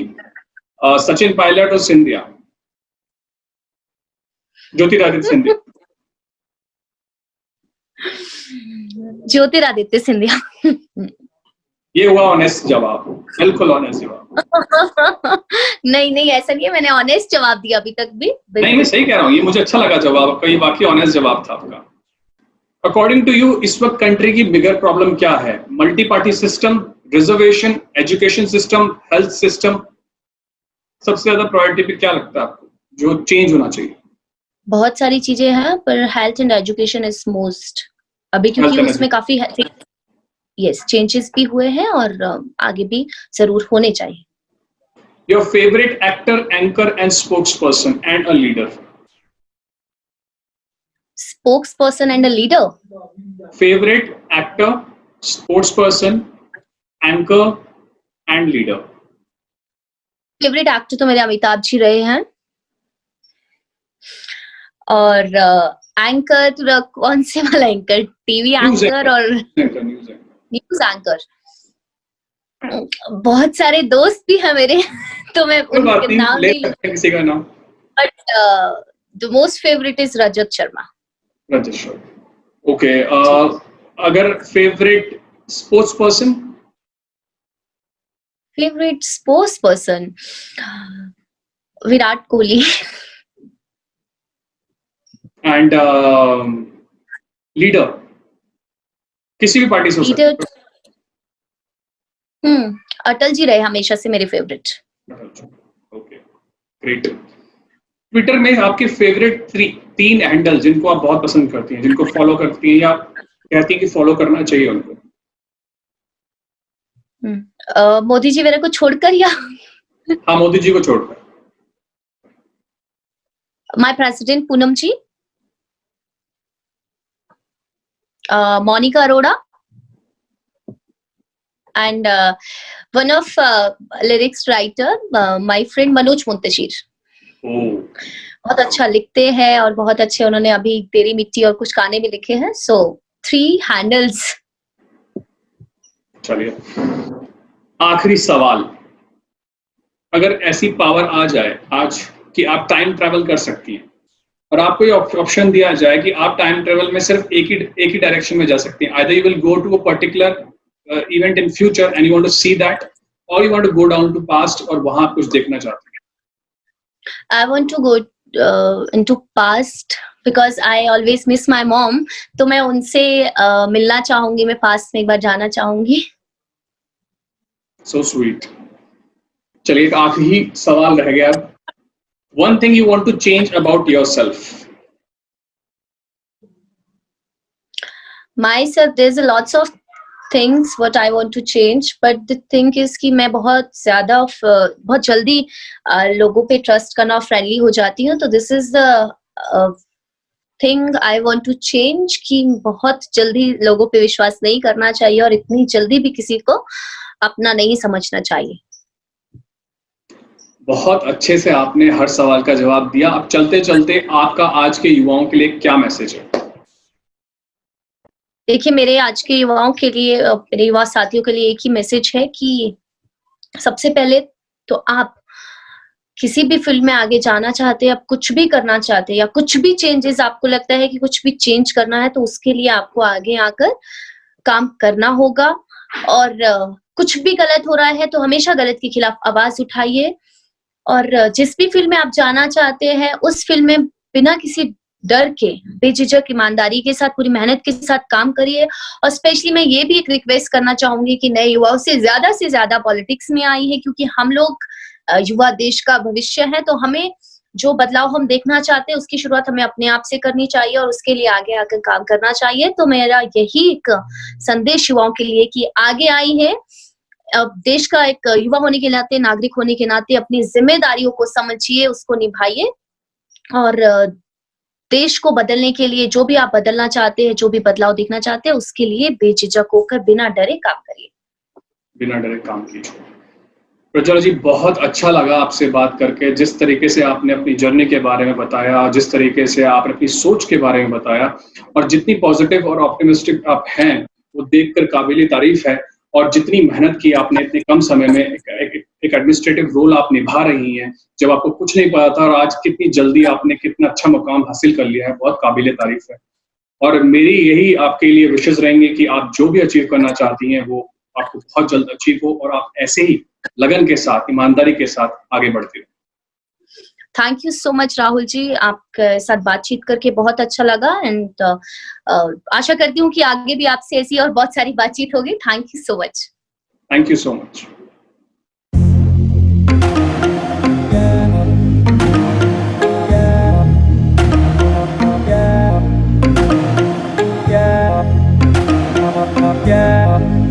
सचिन पायलट और सिंधिया, ज्योतिरादित्य सिंधिया। ज्योतिरादित्य सिंधिया। ये हुआ ऑनेस्ट जवाब, बिल्कुल ऑनेस्ट जवाब। नहीं ऐसा नहीं है, मैंने ऑनेस्ट जवाब दिया अभी तक भी। नहीं, मैं सही कह रहा हूँ, ये मुझे अच्छा लगा जवाब आपका, ये वाकई ऑनेस्ट जवाब था आपका। अकॉर्डिंग टू यू, इस वक्त कंट्री की बिगर प्रॉब्लम क्या है? Multi party system, reservation, education system, health system? सबसे ज्यादा प्रायोरिटी पे क्या लगता है आपको जो चेंज होना चाहिए? बहुत सारी चीजें हैं, पर health and education is most अभी, क्योंकि उसमें काफी चेंजेस भी हुए हैं और आगे भी जरूर होने चाहिए। Your favourite actor, anchor and spokesperson and a leader? Spokesperson and a leader? Favourite actor, sportsperson, anchor and leader? Favourite actor तो मेरे अमिताभ जी रहे हैं, और एंकर कौन से वाला एंकर? टीवी एंकर और न्यूज एंकर। बहुत सारे दोस्त भी हैं मेरे, तो मैं उनके नाम नहीं लूंगी, किसी का नाम, but the most favourite is Rajat Sharma. Rajat Sharma. Okay, अगर favourite sports person? Favourite sports person Virat Kohli. And leader किसी भी पार्टी से हो सकता है? अटल जी रहे हमेशा से मेरे फेवरेट। Okay, great. ट्विटर में आपके फेवरेट 3 हैंडल जिनको आप बहुत पसंद करती हैं, जिनको फॉलो करती हैं या कहती हैं कि फॉलो करना चाहिए उनको? मोदी जी मेरे को छोड़कर, या हाँ, मोदी जी को छोड़कर। My president Poonam ji, Monika Arora, and one of lyrics writer, my friend Manoj Muntashir. बहुत अच्छा लिखते हैं और बहुत अच्छे उन्होंने अभी तेरी मिट्टी और कुछ गाने भी लिखे हैं। सो 3 हैंडल्स। चलिए, आखिरी सवाल, अगर ऐसी पावर आ जाए आज कि आप टाइम ट्रैवल कर सकती हैं और आपको ये ऑप्शन दिया जाए कि आप टाइम ट्रैवल में सिर्फ एक ही डायरेक्शन में जा सकती हैं, either you will go to a particular event in future and you want to see that, or you want to go down to past और वहां कुछ देखना चाहते हैं, I want to go into past because I always miss my mom. तो मैं उनसे मिलना चाहूंगी, मैं पास्ट में एक बार जाना चाहूंगी. So sweet. चलिए एक आखिरी सवाल रह गया अब. One thing you want to change about yourself. Myself, there's a lots of things what I want to change, but the thing is कि मैं बहुत जल्दी लोगों पे ट्रस्ट करना और फ्रेंडली हो जाती हूँ. तो this is the thing I want to change कि बहुत जल्दी लोगों पे विश्वास नहीं करना चाहिए और इतनी जल्दी भी किसी को अपना नहीं समझना चाहिए. बहुत अच्छे से आपने हर सवाल का जवाब दिया. अब चलते चलते आपका आज के युवाओं के लिए क्या मैसेज है? देखिए, मेरे आज के युवाओं के लिए मेरे युवा साथियों के लिए एक ही मैसेज है कि सबसे पहले तो आप किसी भी फील्ड में आगे जाना चाहते हैं, आप कुछ भी करना चाहते हैं या कुछ भी चेंजेस आपको लगता है कि कुछ भी चेंज करना है, तो उसके लिए आपको आगे आकर काम करना होगा. और कुछ भी गलत हो रहा है तो हमेशा गलत के खिलाफ आवाज उठाइए. और जिस भी फील्ड में आप जाना चाहते हैं उस फील्ड में बिना किसी डर के बेझिझक ईमानदारी के साथ पूरी मेहनत के साथ काम करिए. और स्पेशली मैं ये भी एक रिक्वेस्ट करना चाहूंगी कि नए युवाओं से ज्यादा पॉलिटिक्स में आई है, क्योंकि हम लोग युवा देश का भविष्य है. तो हमें जो बदलाव हम देखना चाहते हैं उसकी शुरुआत हमें अपने आप से करनी चाहिए और उसके लिए आगे आकर काम करना चाहिए. तो मेरा यही एक संदेश युवाओं के लिए कि आगे आई है, देश का एक युवा होने के नाते, नागरिक होने के नाते अपनी जिम्मेदारियों को समझिए, उसको निभाइए और देश को बदलने के लिए जो भी आप बदलना चाहते हैं, जो भी बदलाव देखना चाहते हैं, उसके लिए बेझिझक होकर बिना डरे काम करिए. बिना डरे काम कीजिए. प्रज्वला जी, बहुत अच्छा लगा आपसे बात करके. जिस तरीके से आपने अपनी जर्नी के बारे में बताया, जिस तरीके से आपने अपनी सोच के बारे में बताया और जितनी पॉजिटिव और ऑप्टिमिस्टिक आप हैं वो देखकर काबिल तारीफ है. और जितनी मेहनत की आपने इतने कम समय में एक एडमिनिस्ट्रेटिव रोल आप निभा रही हैं, जब आपको कुछ नहीं पता था, और आज कितनी जल्दी आपने कितना अच्छा मुकाम हासिल कर लिया है, बहुत काबिल तारीफ है. और मेरी यही आपके लिए विशेष रहेंगे कि आप जो भी अचीव करना चाहती हैं वो आपको बहुत जल्द अचीव हो और आप ऐसे ही लगन के साथ, ईमानदारी के साथ आगे बढ़ते हो. Thank you so much Rahul ji, आपके साथ बातचीत करके बहुत अच्छा लगा. एंड आशा करती हूँ कि आगे भी आपसे ऐसी और बहुत सारी बातचीत होगी. Thank you so much. Thank you so much. Yeah.